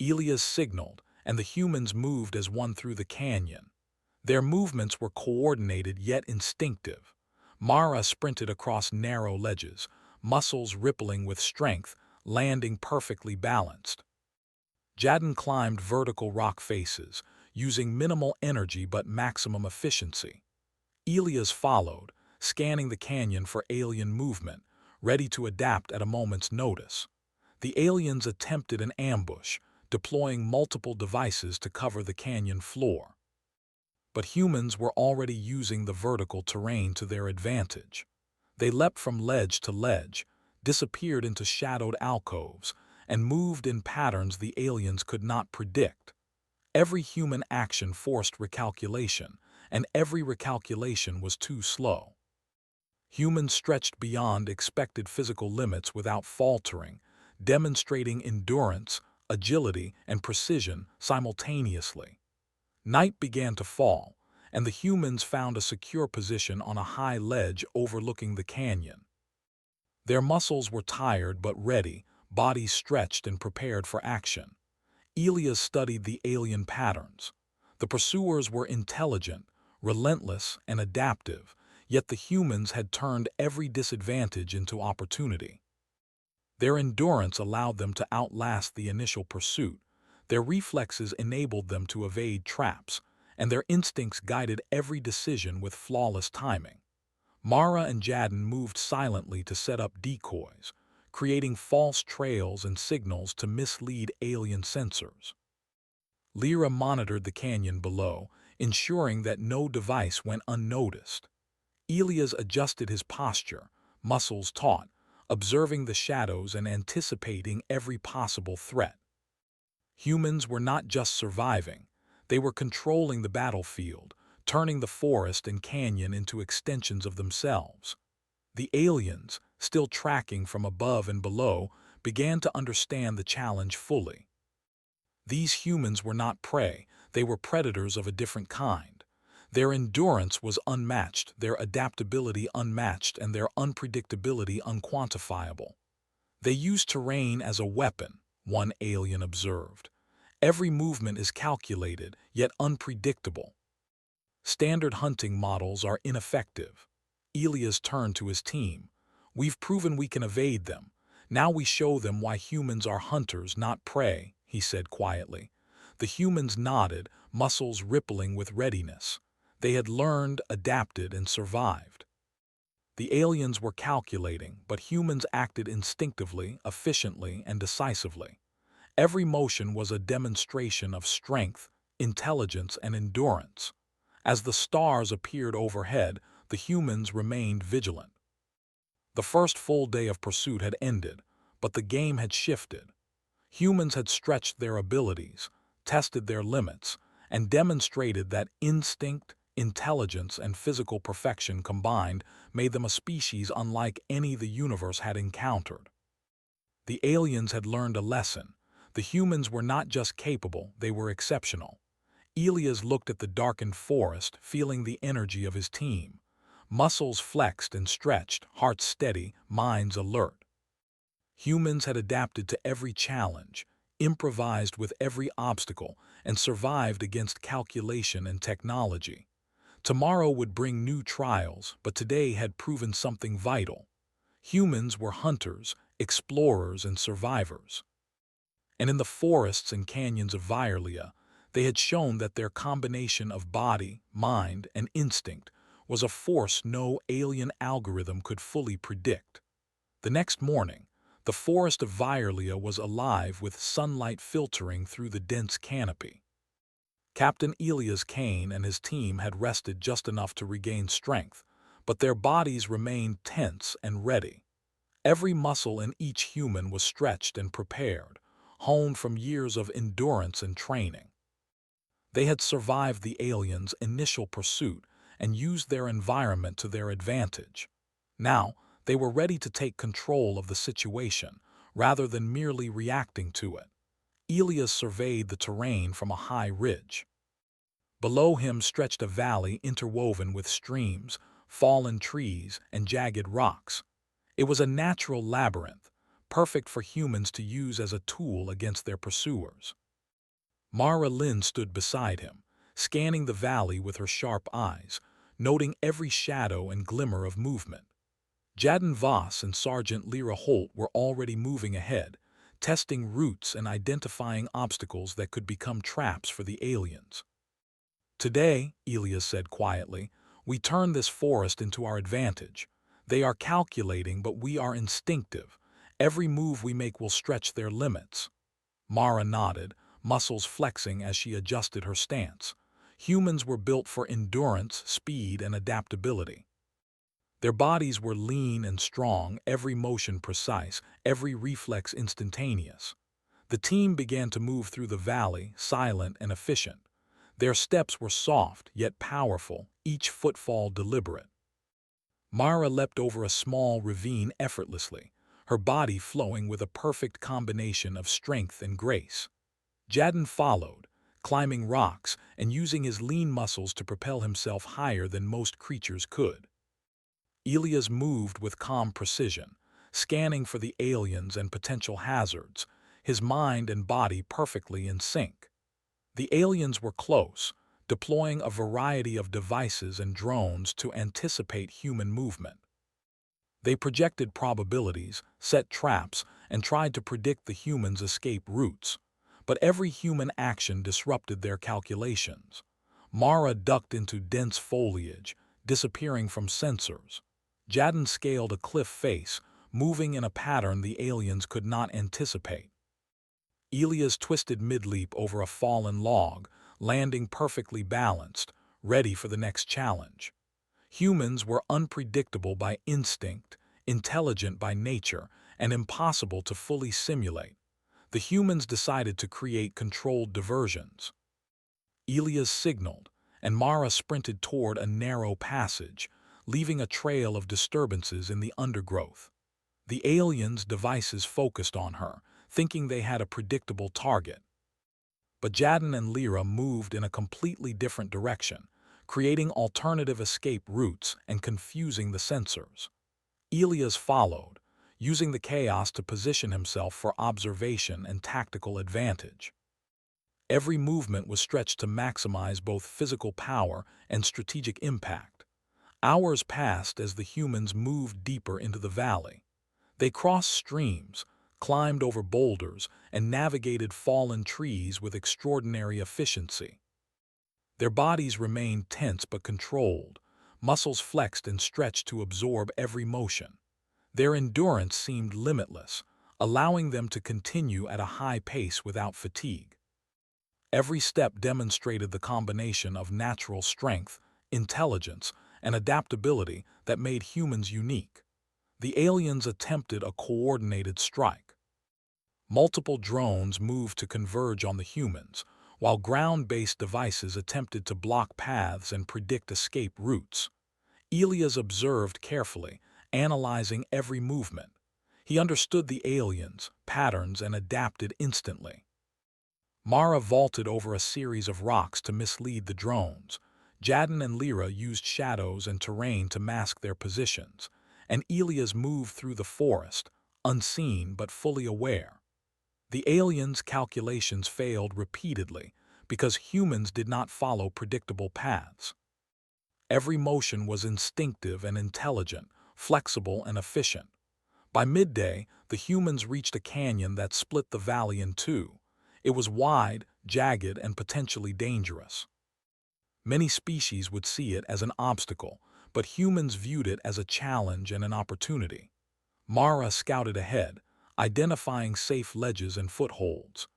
Elias signaled, and the humans moved as one through the canyon. Their movements were coordinated yet instinctive. Mara sprinted across narrow ledges, muscles rippling with strength, landing perfectly balanced. Jadden climbed vertical rock faces, using minimal energy but maximum efficiency. Elias followed, scanning the canyon for alien movement, ready to adapt at a moment's notice. The aliens attempted an ambush, deploying multiple devices to cover the canyon floor. But humans were already using the vertical terrain to their advantage. They leapt from ledge to ledge, disappeared into shadowed alcoves, and moved in patterns the aliens could not predict. Every human action forced recalculation, and every recalculation was too slow. Humans stretched beyond expected physical limits without faltering, demonstrating endurance, agility, and precision simultaneously. Night began to fall, and the humans found a secure position on a high ledge overlooking the canyon. Their muscles were tired but ready, bodies stretched and prepared for action. Elias studied the alien patterns. The pursuers were intelligent, relentless, and adaptive, yet the humans had turned every disadvantage into opportunity. Their endurance allowed them to outlast the initial pursuit, their reflexes enabled them to evade traps, and their instincts guided every decision with flawless timing. Mara and Jadden moved silently to set up decoys, creating false trails and signals to mislead alien sensors. Lyra monitored the canyon below, ensuring that no device went unnoticed. Elias adjusted his posture, muscles taut, observing the shadows and anticipating every possible threat. Humans were not just surviving, they were controlling the battlefield, turning the forest and canyon into extensions of themselves. The aliens, still tracking from above and below, began to understand the challenge fully. These humans were not prey, they were predators of a different kind. Their endurance was unmatched, their adaptability unmatched, and their unpredictability unquantifiable. They used terrain as a weapon, one alien observed. Every movement is calculated, yet unpredictable. Standard hunting models are ineffective. Elias turned to his team. We've proven we can evade them. Now we show them why humans are hunters, not prey, he said quietly. The humans nodded, muscles rippling with readiness. They had learned, adapted, and survived. The aliens were calculating, but humans acted instinctively, efficiently, and decisively. Every motion was a demonstration of strength, intelligence, and endurance. As the stars appeared overhead, the humans remained vigilant. The first full day of pursuit had ended, but the game had shifted. Humans had stretched their abilities, tested their limits, and demonstrated that instinct, intelligence, and physical perfection combined made them a species unlike any the universe had encountered. The aliens had learned a lesson. The humans were not just capable, they were exceptional. Elias looked at the darkened forest, feeling the energy of his team. Muscles flexed and stretched, hearts steady, minds alert. Humans had adapted to every challenge, improvised with every obstacle, and survived against calculation and technology. Tomorrow would bring new trials, but today had proven something vital. Humans were hunters, explorers, and survivors. And in the forests and canyons of Virlia, they had shown that their combination of body, mind, and instinct was a force no alien algorithm could fully predict. The next morning, the forest of Virlia was alive with sunlight filtering through the dense canopy. Captain Elias Kane and his team had rested just enough to regain strength, but their bodies remained tense and ready. Every muscle in each human was stretched and prepared, honed from years of endurance and training. They had survived the aliens' initial pursuit and used their environment to their advantage. Now, they were ready to take control of the situation, rather than merely reacting to it. Elias surveyed the terrain from a high ridge. Below him stretched a valley interwoven with streams, fallen trees, and jagged rocks. It was a natural labyrinth, perfect for humans to use as a tool against their pursuers. Mara Lynn stood beside him, scanning the valley with her sharp eyes, noting every shadow and glimmer of movement. Jaden Voss and Sergeant Lyra Holt were already moving ahead, testing routes and identifying obstacles that could become traps for the aliens. "Today," Elias said quietly, "we turn this forest into our advantage. They are calculating, but we are instinctive. Every move we make will stretch their limits." Mara nodded, muscles flexing as she adjusted her stance. Humans were built for endurance, speed, and adaptability. Their bodies were lean and strong, every motion precise, every reflex instantaneous. The team began to move through the valley, silent and efficient. Their steps were soft, yet powerful, each footfall deliberate. Mara leapt over a small ravine effortlessly, her body flowing with a perfect combination of strength and grace. Jaden followed, climbing rocks and using his lean muscles to propel himself higher than most creatures could. Elias moved with calm precision, scanning for the aliens and potential hazards, his mind and body perfectly in sync. The aliens were close, deploying a variety of devices and drones to anticipate human movement. They projected probabilities, set traps, and tried to predict the humans' escape routes. But every human action disrupted their calculations. Mara ducked into dense foliage, disappearing from sensors. Jaden scaled a cliff face, moving in a pattern the aliens could not anticipate. Elias twisted mid-leap over a fallen log, landing perfectly balanced, ready for the next challenge. Humans were unpredictable by instinct, intelligent by nature, and impossible to fully simulate. The humans decided to create controlled diversions. Elias signaled, and Mara sprinted toward a narrow passage, leaving a trail of disturbances in the undergrowth. The aliens' devices focused on her, thinking they had a predictable target. But Jaden and Lyra moved in a completely different direction, creating alternative escape routes and confusing the sensors. Elias followed, using the chaos to position himself for observation and tactical advantage. Every movement was stretched to maximize both physical power and strategic impact. Hours passed as the humans moved deeper into the valley. They crossed streams, climbed over boulders, and navigated fallen trees with extraordinary efficiency. Their bodies remained tense but controlled, muscles flexed and stretched to absorb every motion. Their endurance seemed limitless, allowing them to continue at a high pace without fatigue. Every step demonstrated the combination of natural strength, intelligence, and adaptability that made humans unique. The aliens attempted a coordinated strike. Multiple drones moved to converge on the humans, while ground-based devices attempted to block paths and predict escape routes. Elias observed carefully, analyzing every movement. He understood the aliens' patterns and adapted instantly. Mara vaulted over a series of rocks to mislead the drones. Jadon and Lyra used shadows and terrain to mask their positions, and Elias moved through the forest, unseen but fully aware. The aliens' calculations failed repeatedly because humans did not follow predictable paths. Every motion was instinctive and intelligent, flexible and efficient. By midday, the humans reached a canyon that split the valley in two. It was wide, jagged, and potentially dangerous. Many species would see it as an obstacle, but humans viewed it as a challenge and an opportunity. Mara scouted ahead, identifying safe ledges and footholds.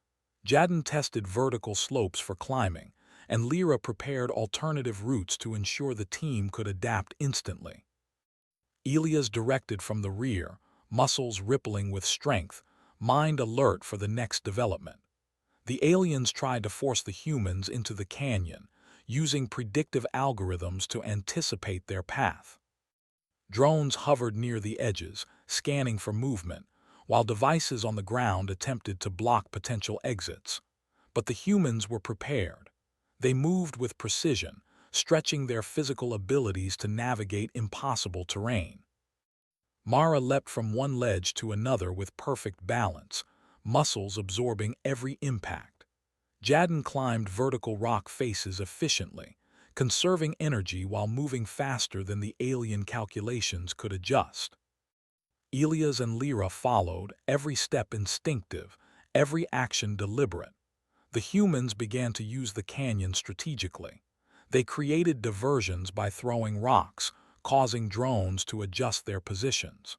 Jadon tested vertical slopes for climbing, and Lyra prepared alternative routes to ensure the team could adapt instantly. Elias directed from the rear, muscles rippling with strength, mind alert for the next development. The aliens tried to force the humans into the canyon, using predictive algorithms to anticipate their path. Drones hovered near the edges, scanning for movement, while devices on the ground attempted to block potential exits. But the humans were prepared. They moved with precision, stretching their physical abilities to navigate impossible terrain. Mara leapt from one ledge to another with perfect balance, muscles absorbing every impact. Jadon climbed vertical rock faces efficiently, conserving energy while moving faster than the alien calculations could adjust. Elias and Lyra followed, every step instinctive, every action deliberate. The humans began to use the canyon strategically. They created diversions by throwing rocks, causing drones to adjust their positions.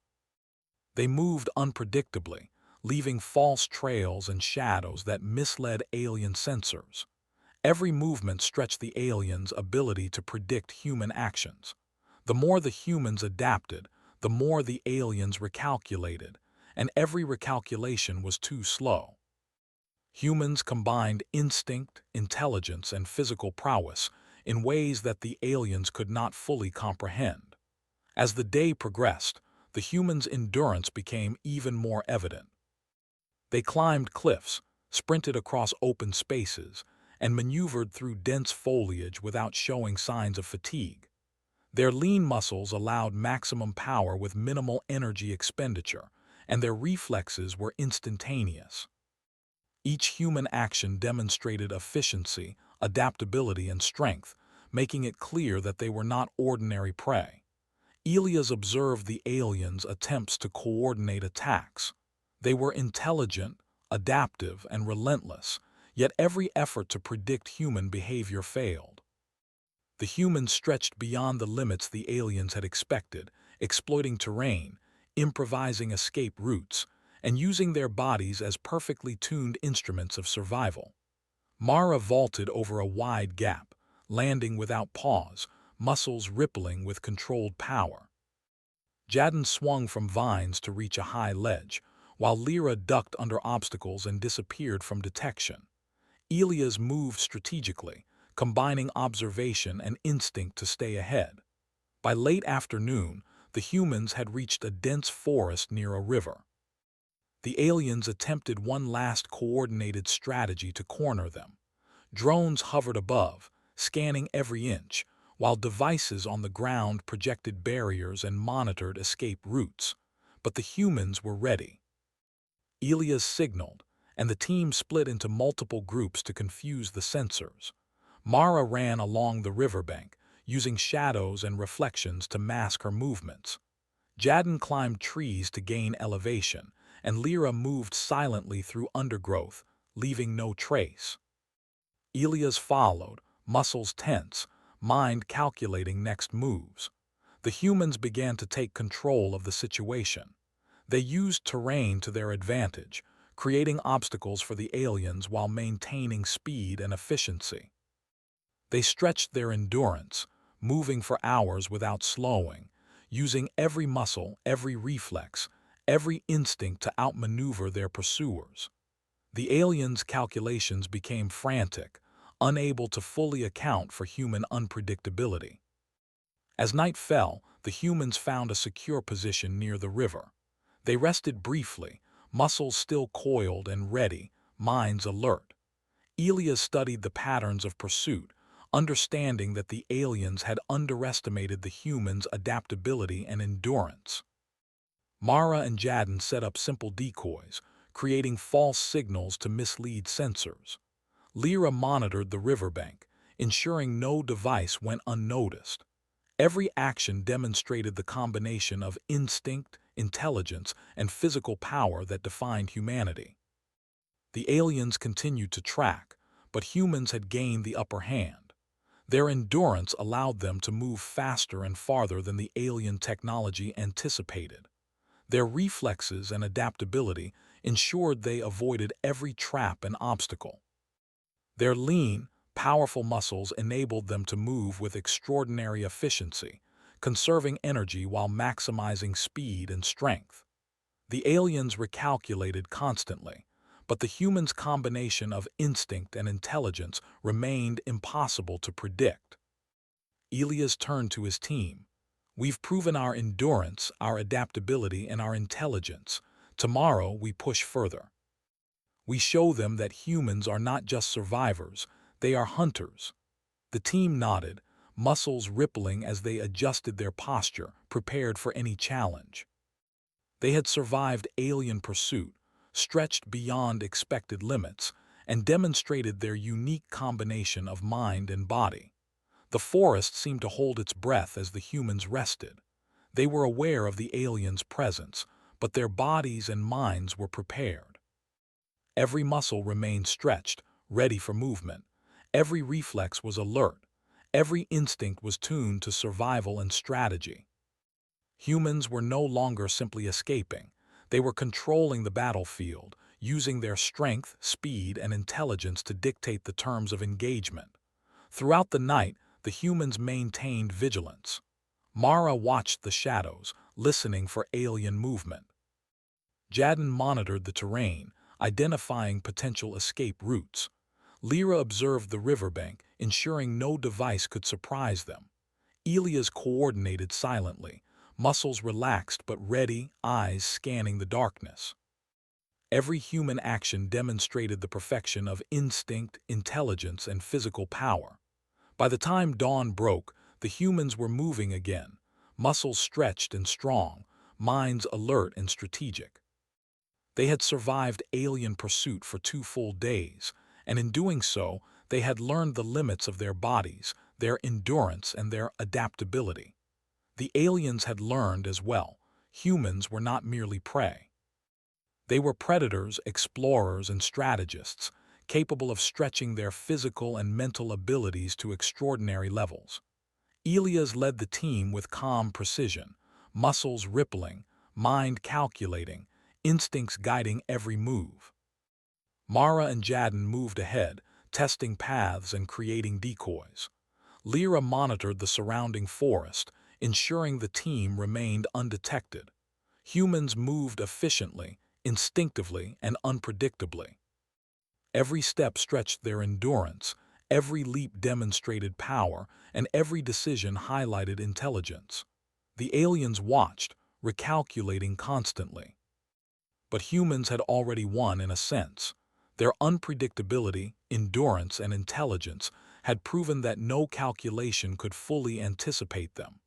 They moved unpredictably, leaving false trails and shadows that misled alien sensors. Every movement stretched the aliens' ability to predict human actions. The more the humans adapted, the more the aliens recalculated, and every recalculation was too slow. Humans combined instinct, intelligence, and physical prowess in ways that the aliens could not fully comprehend. As the day progressed, the humans' endurance became even more evident. They climbed cliffs, sprinted across open spaces, and maneuvered through dense foliage without showing signs of fatigue. Their lean muscles allowed maximum power with minimal energy expenditure, and their reflexes were instantaneous. Each human action demonstrated efficiency, adaptability, and strength, making it clear that they were not ordinary prey. Elias observed the aliens' attempts to coordinate attacks. They were intelligent, adaptive, and relentless, yet every effort to predict human behavior failed. The humans stretched beyond the limits the aliens had expected, exploiting terrain, improvising escape routes, and using their bodies as perfectly tuned instruments of survival. Mara vaulted over a wide gap, landing without pause, muscles rippling with controlled power. Jadon swung from vines to reach a high ledge, while Lyra ducked under obstacles and disappeared from detection. Elias moved strategically, combining observation and instinct to stay ahead. By late afternoon, the humans had reached a dense forest near a river. The aliens attempted one last coordinated strategy to corner them. Drones hovered above, scanning every inch, while devices on the ground projected barriers and monitored escape routes. But the humans were ready. Elias signaled, and the team split into multiple groups to confuse the sensors. Mara ran along the riverbank, using shadows and reflections to mask her movements. Jadon climbed trees to gain elevation, and Lyra moved silently through undergrowth, leaving no trace. Elias followed, muscles tense, mind calculating next moves. The humans began to take control of the situation. They used terrain to their advantage, creating obstacles for the aliens while maintaining speed and efficiency. They stretched their endurance, moving for hours without slowing, using every muscle, every reflex, every instinct to outmaneuver their pursuers. The aliens' calculations became frantic, unable to fully account for human unpredictability. As night fell, the humans found a secure position near the river. They rested briefly, muscles still coiled and ready, minds alert. Elias studied the patterns of pursuit, understanding that the aliens had underestimated the humans' adaptability and endurance. Mara and Jadden set up simple decoys, creating false signals to mislead sensors. Lyra monitored the riverbank, ensuring no device went unnoticed. Every action demonstrated the combination of instinct, intelligence, and physical power that defined humanity. The aliens continued to track, but humans had gained the upper hand. Their endurance allowed them to move faster and farther than the alien technology anticipated. Their reflexes and adaptability ensured they avoided every trap and obstacle. Their lean, powerful muscles enabled them to move with extraordinary efficiency, conserving energy while maximizing speed and strength. The aliens recalculated constantly, but the humans' combination of instinct and intelligence remained impossible to predict. Elias turned to his team. "We've proven our endurance, our adaptability, and our intelligence. Tomorrow we push further. We show them that humans are not just survivors, they are hunters." The team nodded, muscles rippling as they adjusted their posture, prepared for any challenge. They had survived alien pursuit, stretched beyond expected limits, and demonstrated their unique combination of mind and body. The forest seemed to hold its breath as the humans rested. They were aware of the aliens' presence, but their bodies and minds were prepared. Every muscle remained stretched, ready for movement. Every reflex was alert. Every instinct was tuned to survival and strategy. Humans were no longer simply escaping. They were controlling the battlefield, using their strength, speed, and intelligence to dictate the terms of engagement. Throughout the night, the humans maintained vigilance. Mara watched the shadows, listening for alien movement. Jadden monitored the terrain, identifying potential escape routes. Lyra observed the riverbank, ensuring no device could surprise them. Elias coordinated silently, muscles relaxed but ready, eyes scanning the darkness. Every human action demonstrated the perfection of instinct, intelligence, and physical power. By the time dawn broke, the humans were moving again, muscles stretched and strong, minds alert and strategic. They had survived alien pursuit for 2 full days, and in doing so, they had learned the limits of their bodies, their endurance, and their adaptability. The aliens had learned as well. Humans were not merely prey. They were predators, explorers, and strategists, capable of stretching their physical and mental abilities to extraordinary levels. Elias led the team with calm precision, muscles rippling, mind calculating, instincts guiding every move. Mara and Jadden moved ahead, testing paths and creating decoys. Lyra monitored the surrounding forest, ensuring the team remained undetected. Humans moved efficiently, instinctively, and unpredictably. Every step stretched their endurance, every leap demonstrated power, and every decision highlighted intelligence. The aliens watched, recalculating constantly. But humans had already won in a sense. Their unpredictability, endurance, and intelligence had proven that no calculation could fully anticipate them.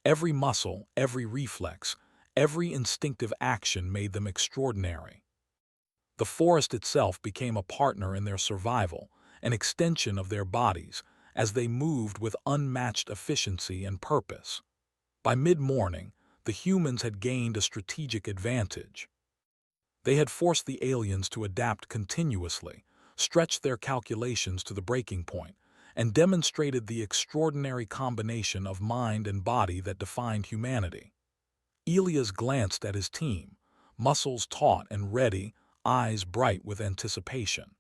Every muscle, every reflex, every instinctive action made them extraordinary. The forest itself became a partner in their survival, an extension of their bodies, as they moved with unmatched efficiency and purpose. By mid-morning, the humans had gained a strategic advantage. They had forced the aliens to adapt continuously, stretched their calculations to the breaking point, and demonstrated the extraordinary combination of mind and body that defined humanity. Elias glanced at his team, muscles taut and ready, eyes bright with anticipation.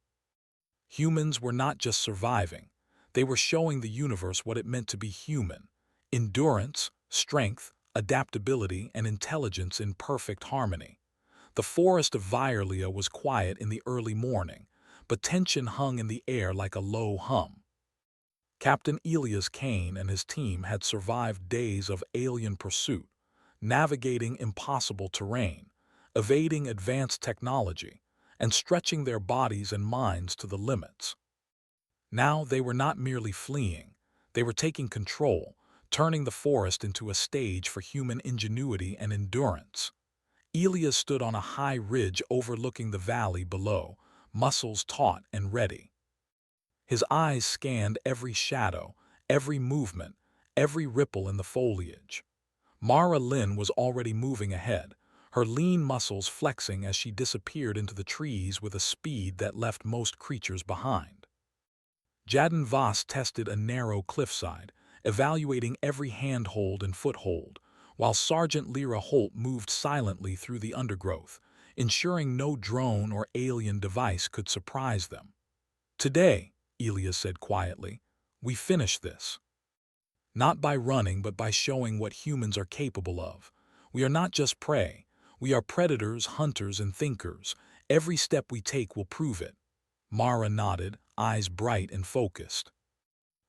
Humans were not just surviving, they were showing the universe what it meant to be human: endurance, strength, adaptability, and intelligence in perfect harmony. The forest of Violia was quiet in the early morning, but tension hung in the air like a low hum. Captain Elias Kane and his team had survived days of alien pursuit, navigating impossible terrain, evading advanced technology, and stretching their bodies and minds to the limits. Now they were not merely fleeing, they were taking control, turning the forest into a stage for human ingenuity and endurance. Elias stood on a high ridge overlooking the valley below, muscles taut and ready. His eyes scanned every shadow, every movement, every ripple in the foliage. Mara Lynn was already moving ahead, her lean muscles flexing as she disappeared into the trees with a speed that left most creatures behind. Jadon Voss tested a narrow cliffside, evaluating every handhold and foothold, while Sergeant Lyra Holt moved silently through the undergrowth, ensuring no drone or alien device could surprise them. "Today," Elias said quietly, "we finish this. Not by running, but by showing what humans are capable of. We are not just prey. We are predators, hunters, and thinkers. Every step we take will prove it." Mara nodded, eyes bright and focused.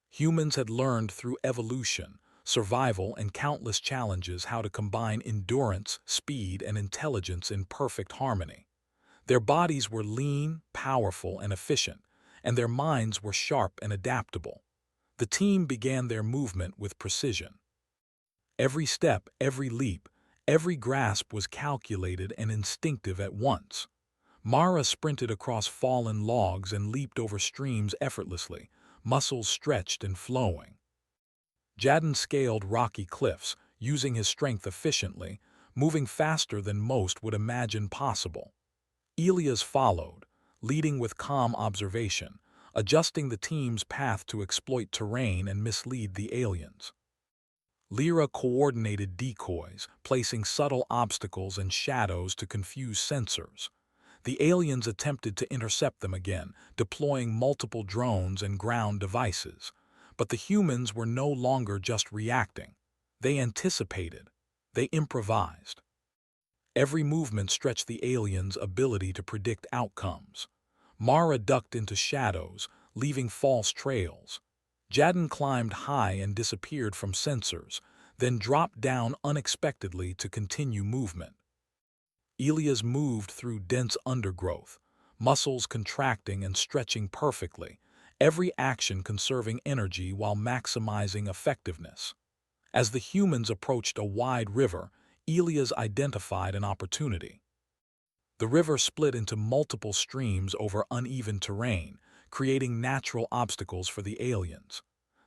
Humans had learned through evolution, survival, and countless challenges how to combine endurance, speed, and intelligence in perfect harmony. Their bodies were lean, powerful, and efficient, and their minds were sharp and adaptable. The team began their movement with precision. Every step, every leap, every grasp was calculated and instinctive at once. Mara sprinted across fallen logs and leaped over streams effortlessly, muscles stretched and flowing. Jadon scaled rocky cliffs, using his strength efficiently, moving faster than most would imagine possible. Elias followed, leading with calm observation, adjusting the team's path to exploit terrain and mislead the aliens. Lyra coordinated decoys, placing subtle obstacles and shadows to confuse sensors. The aliens attempted to intercept them again, deploying multiple drones and ground devices. But the humans were no longer just reacting. They anticipated. They improvised. Every movement stretched the aliens' ability to predict outcomes. Mara ducked into shadows, leaving false trails. Jadon climbed high and disappeared from sensors, then dropped down unexpectedly to continue movement. Elias moved through dense undergrowth, muscles contracting and stretching perfectly, every action conserving energy while maximizing effectiveness. As the humans approached a wide river, Elias identified an opportunity. The river split into multiple streams over uneven terrain, creating natural obstacles for the aliens.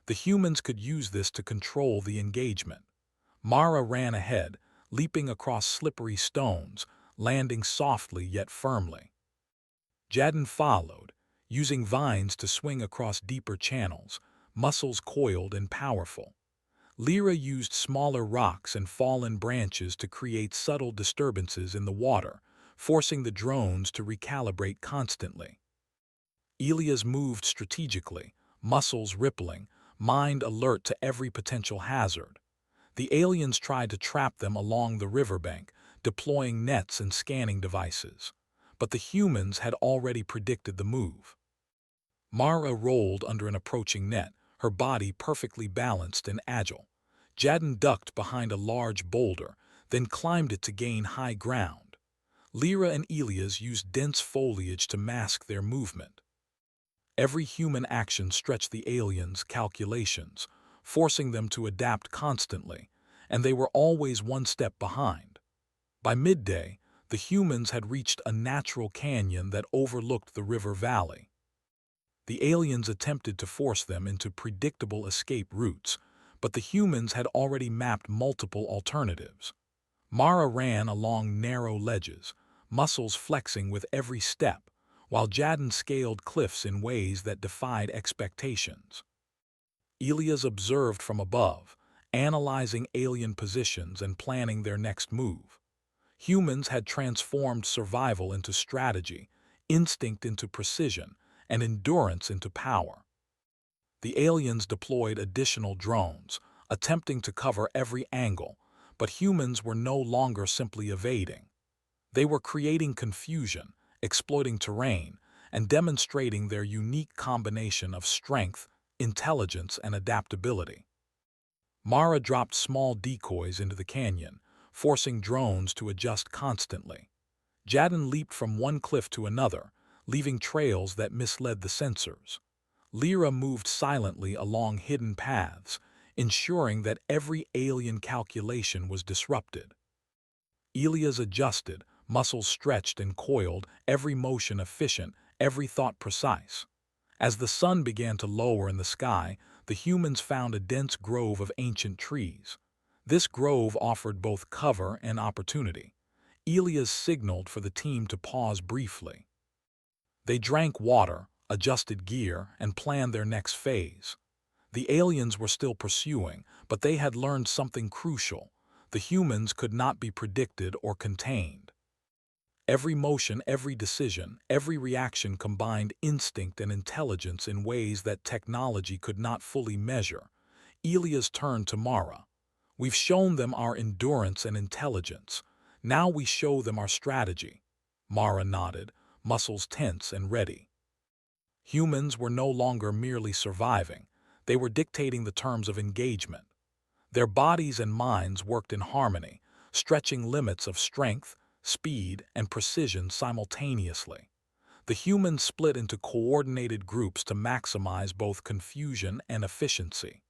The humans could use this to control the engagement. Mara ran ahead, leaping across slippery stones, landing softly yet firmly. Jadon followed, using vines to swing across deeper channels, muscles coiled and powerful. Lyra used smaller rocks and fallen branches to create subtle disturbances in the water, forcing the drones to recalibrate constantly. Elias moved strategically, muscles rippling, mind alert to every potential hazard. The aliens tried to trap them along the riverbank, deploying nets and scanning devices. But the humans had already predicted the move. Mara rolled under an approaching net, her body perfectly balanced and agile. Jadon ducked behind a large boulder, then climbed it to gain high ground. Lyra and Elias used dense foliage to mask their movement. Every human action stretched the aliens' calculations, forcing them to adapt constantly, and they were always one step behind. By midday, the humans had reached a natural canyon that overlooked the river valley. The aliens attempted to force them into predictable escape routes, but the humans had already mapped multiple alternatives. Mara ran along narrow ledges, muscles flexing with every step, while Jadon scaled cliffs in ways that defied expectations. Elias observed from above, analyzing alien positions and planning their next move. Humans had transformed survival into strategy, instinct into precision, and endurance into power. The aliens deployed additional drones, attempting to cover every angle, but humans were no longer simply evading. They were creating confusion, exploiting terrain, and demonstrating their unique combination of strength, intelligence, and adaptability. Mara dropped small decoys into the canyon, forcing drones to adjust constantly. Jadin leaped from one cliff to another, leaving trails that misled the sensors. Lyra moved silently along hidden paths, ensuring that every alien calculation was disrupted. Elias adjusted, muscles stretched and coiled, every motion efficient, every thought precise. As the sun began to lower in the sky, the humans found a dense grove of ancient trees. This grove offered both cover and opportunity. Elias signaled for the team to pause briefly. They drank water, adjusted gear, and planned their next phase. The aliens were still pursuing, but they had learned something crucial. The humans could not be predicted or contained. Every motion, every decision, every reaction combined instinct and intelligence in ways that technology could not fully measure. Elias turned to Mara. "We've shown them our endurance and intelligence. Now we show them our strategy." Mara nodded, muscles tense and ready. Humans were no longer merely surviving. They were dictating the terms of engagement. Their bodies and minds worked in harmony, stretching limits of strength, speed, and precision simultaneously. The humans split into coordinated groups to maximize both confusion and efficiency.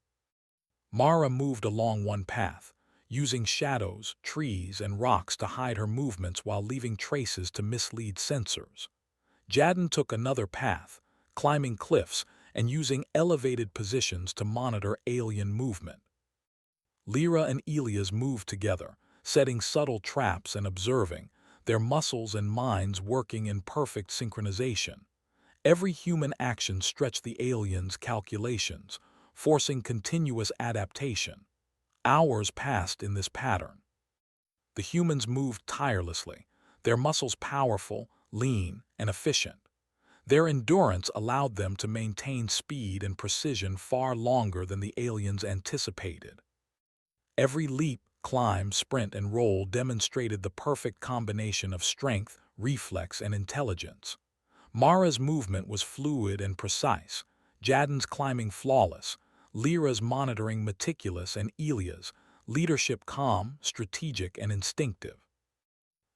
Mara moved along one path, using shadows, trees, and rocks to hide her movements while leaving traces to mislead sensors. Jadin took another path, climbing cliffs and using elevated positions to monitor alien movement. Lyra and Elias moved together, setting subtle traps and observing, their muscles and minds working in perfect synchronization. Every human action stretched the aliens' calculations, forcing continuous adaptation. Hours passed in this pattern. The humans moved tirelessly, their muscles powerful, lean, and efficient. Their endurance allowed them to maintain speed and precision far longer than the aliens anticipated. Every leap, climb, sprint, and roll demonstrated the perfect combination of strength, reflex, and intelligence. Mara's movement was fluid and precise, Jadin's climbing flawless, Lyra's monitoring meticulous, and Elia's leadership calm, strategic, and instinctive.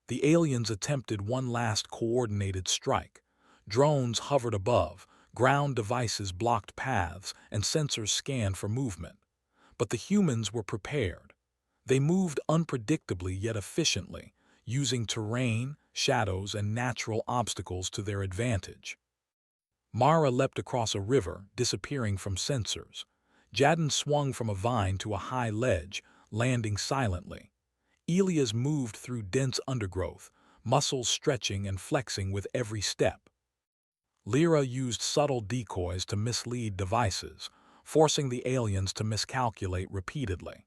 The aliens attempted one last coordinated strike. Drones hovered above, ground devices blocked paths, and sensors scanned for movement. But the humans were prepared. They moved unpredictably yet efficiently, using terrain, shadows, and natural obstacles to their advantage. Mara leapt across a river, disappearing from sensors. Jadin swung from a vine to a high ledge, landing silently. Elias moved through dense undergrowth, muscles stretching and flexing with every step. Lyra used subtle decoys to mislead devices, forcing the aliens to miscalculate repeatedly.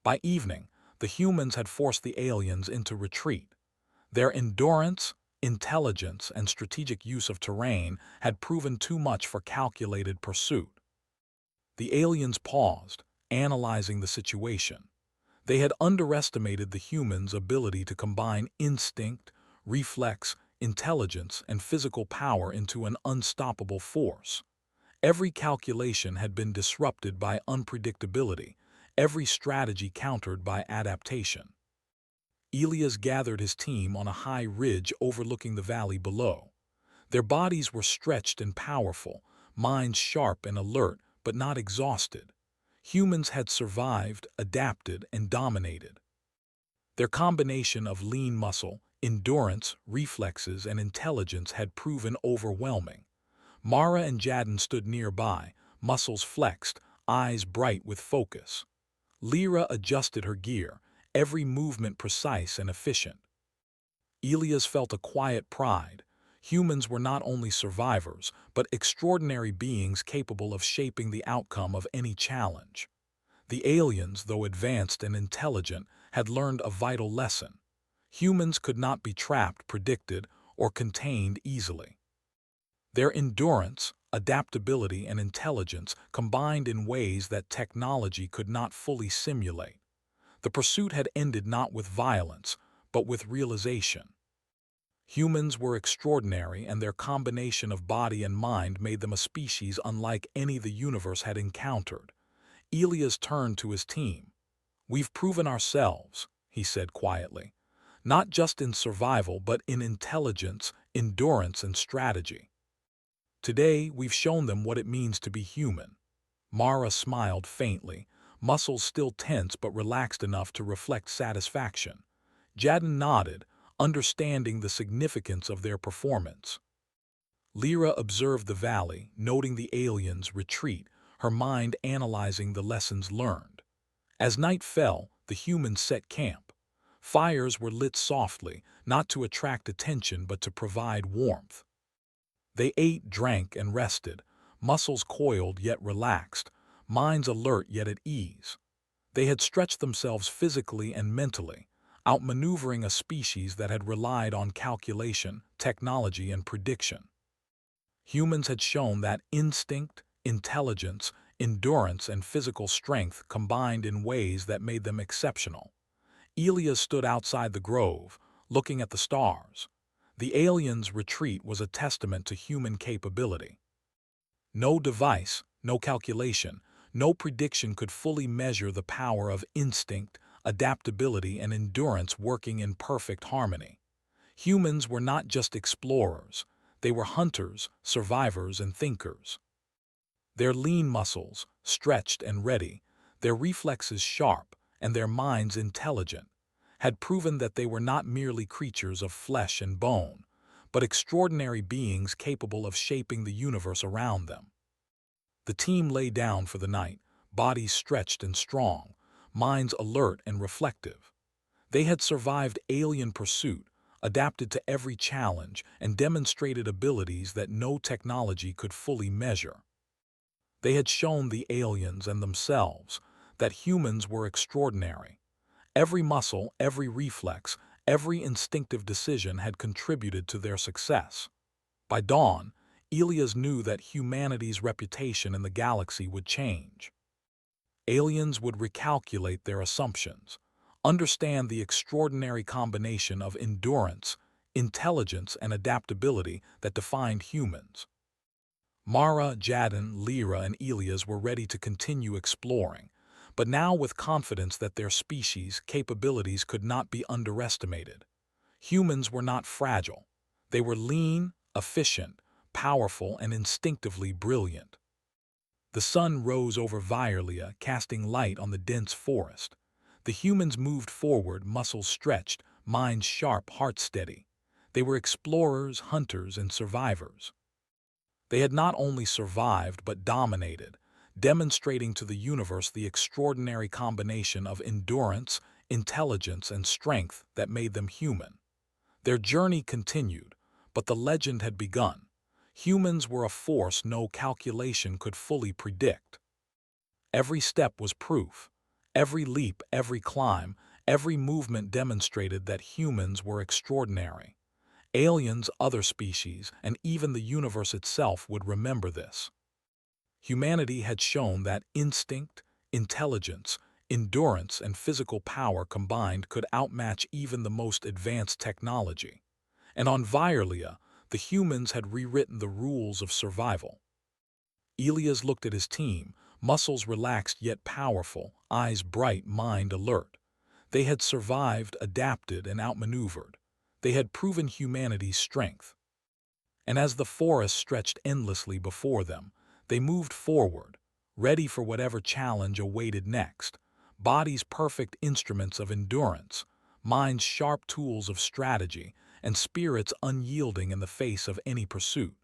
By evening, the humans had forced the aliens into retreat. Their endurance, intelligence, and strategic use of terrain had proven too much for calculated pursuit. The aliens paused, analyzing the situation. They had underestimated the humans' ability to combine instinct, reflex, intelligence, and physical power into an unstoppable force. Every calculation had been disrupted by unpredictability, every strategy countered by adaptation. Elias gathered his team on a high ridge overlooking the valley below. Their bodies were stretched and powerful, minds sharp and alert, but not exhausted. Humans had survived, adapted, and dominated. Their combination of lean muscle, endurance, reflexes, and intelligence had proven overwhelming. Mara and Jadin stood nearby, muscles flexed, eyes bright with focus. Lyra adjusted her gear, every movement precise and efficient. Elias felt a quiet pride. Humans were not only survivors, but extraordinary beings capable of shaping the outcome of any challenge. The aliens, though advanced and intelligent, had learned a vital lesson. Humans could not be trapped, predicted, or contained easily. Their endurance, adaptability, and intelligence combined in ways that technology could not fully simulate. The pursuit had ended not with violence, but with realization. Humans were extraordinary, and their combination of body and mind made them a species unlike any the universe had encountered. Elias turned to his team. "We've proven ourselves," he said quietly, "not just in survival but in intelligence, endurance, and strategy. Today, we've shown them what it means to be human." Mara smiled faintly, muscles still tense but relaxed enough to reflect satisfaction. Jadden nodded, understanding the significance of their performance. Lyra observed the valley, noting the aliens' retreat, her mind analyzing the lessons learned. As night fell, the humans set camp. Fires were lit softly, not to attract attention but to provide warmth. They ate, drank, and rested, muscles coiled yet relaxed, minds alert yet at ease. They had stretched themselves physically and mentally, outmaneuvering a species that had relied on calculation, technology, and prediction. Humans had shown that instinct, intelligence, endurance, and physical strength combined in ways that made them exceptional. Elias stood outside the grove, looking at the stars. The aliens' retreat was a testament to human capability. No device, no calculation, no prediction could fully measure the power of instinct, adaptability, and endurance working in perfect harmony. Humans were not just explorers, they were hunters, survivors, and thinkers. Their lean muscles, stretched and ready, their reflexes sharp, and their minds intelligent, had proven that they were not merely creatures of flesh and bone, but extraordinary beings capable of shaping the universe around them. The team lay down for the night, bodies stretched and strong, minds alert and reflective. They had survived alien pursuit, adapted to every challenge, and demonstrated abilities that no technology could fully measure. They had shown the aliens and themselves that humans were extraordinary. Every muscle, every reflex, every instinctive decision had contributed to their success. By dawn, Elias knew that humanity's reputation in the galaxy would change. Aliens would recalculate their assumptions, understand the extraordinary combination of endurance, intelligence, and adaptability that defined humans. Mara, Jadden, Lyra, and Elias were ready to continue exploring, but now with confidence that their species' capabilities could not be underestimated. Humans were not fragile. They were lean, efficient, powerful, and instinctively brilliant. The sun rose over Violia, casting light on the dense forest. The humans moved forward, muscles stretched, minds sharp, hearts steady. They were explorers, hunters, and survivors. They had not only survived but dominated, demonstrating to the universe the extraordinary combination of endurance, intelligence, and strength that made them human. Their journey continued, but the legend had begun. Humans were a force no calculation could fully predict. Every step was proof. Every leap, every climb, every movement demonstrated that humans were extraordinary. Aliens, other species, and even the universe itself would remember this. Humanity had shown that instinct, intelligence, endurance, and physical power combined could outmatch even the most advanced technology. And on Violia, the humans had rewritten the rules of survival. Elias looked at his team, muscles relaxed yet powerful, eyes bright, mind alert. They had survived, adapted, and outmaneuvered. They had proven humanity's strength. And as the forest stretched endlessly before them, they moved forward, ready for whatever challenge awaited next. Bodies perfect instruments of endurance, minds sharp tools of strategy, and spirits unyielding in the face of any pursuit.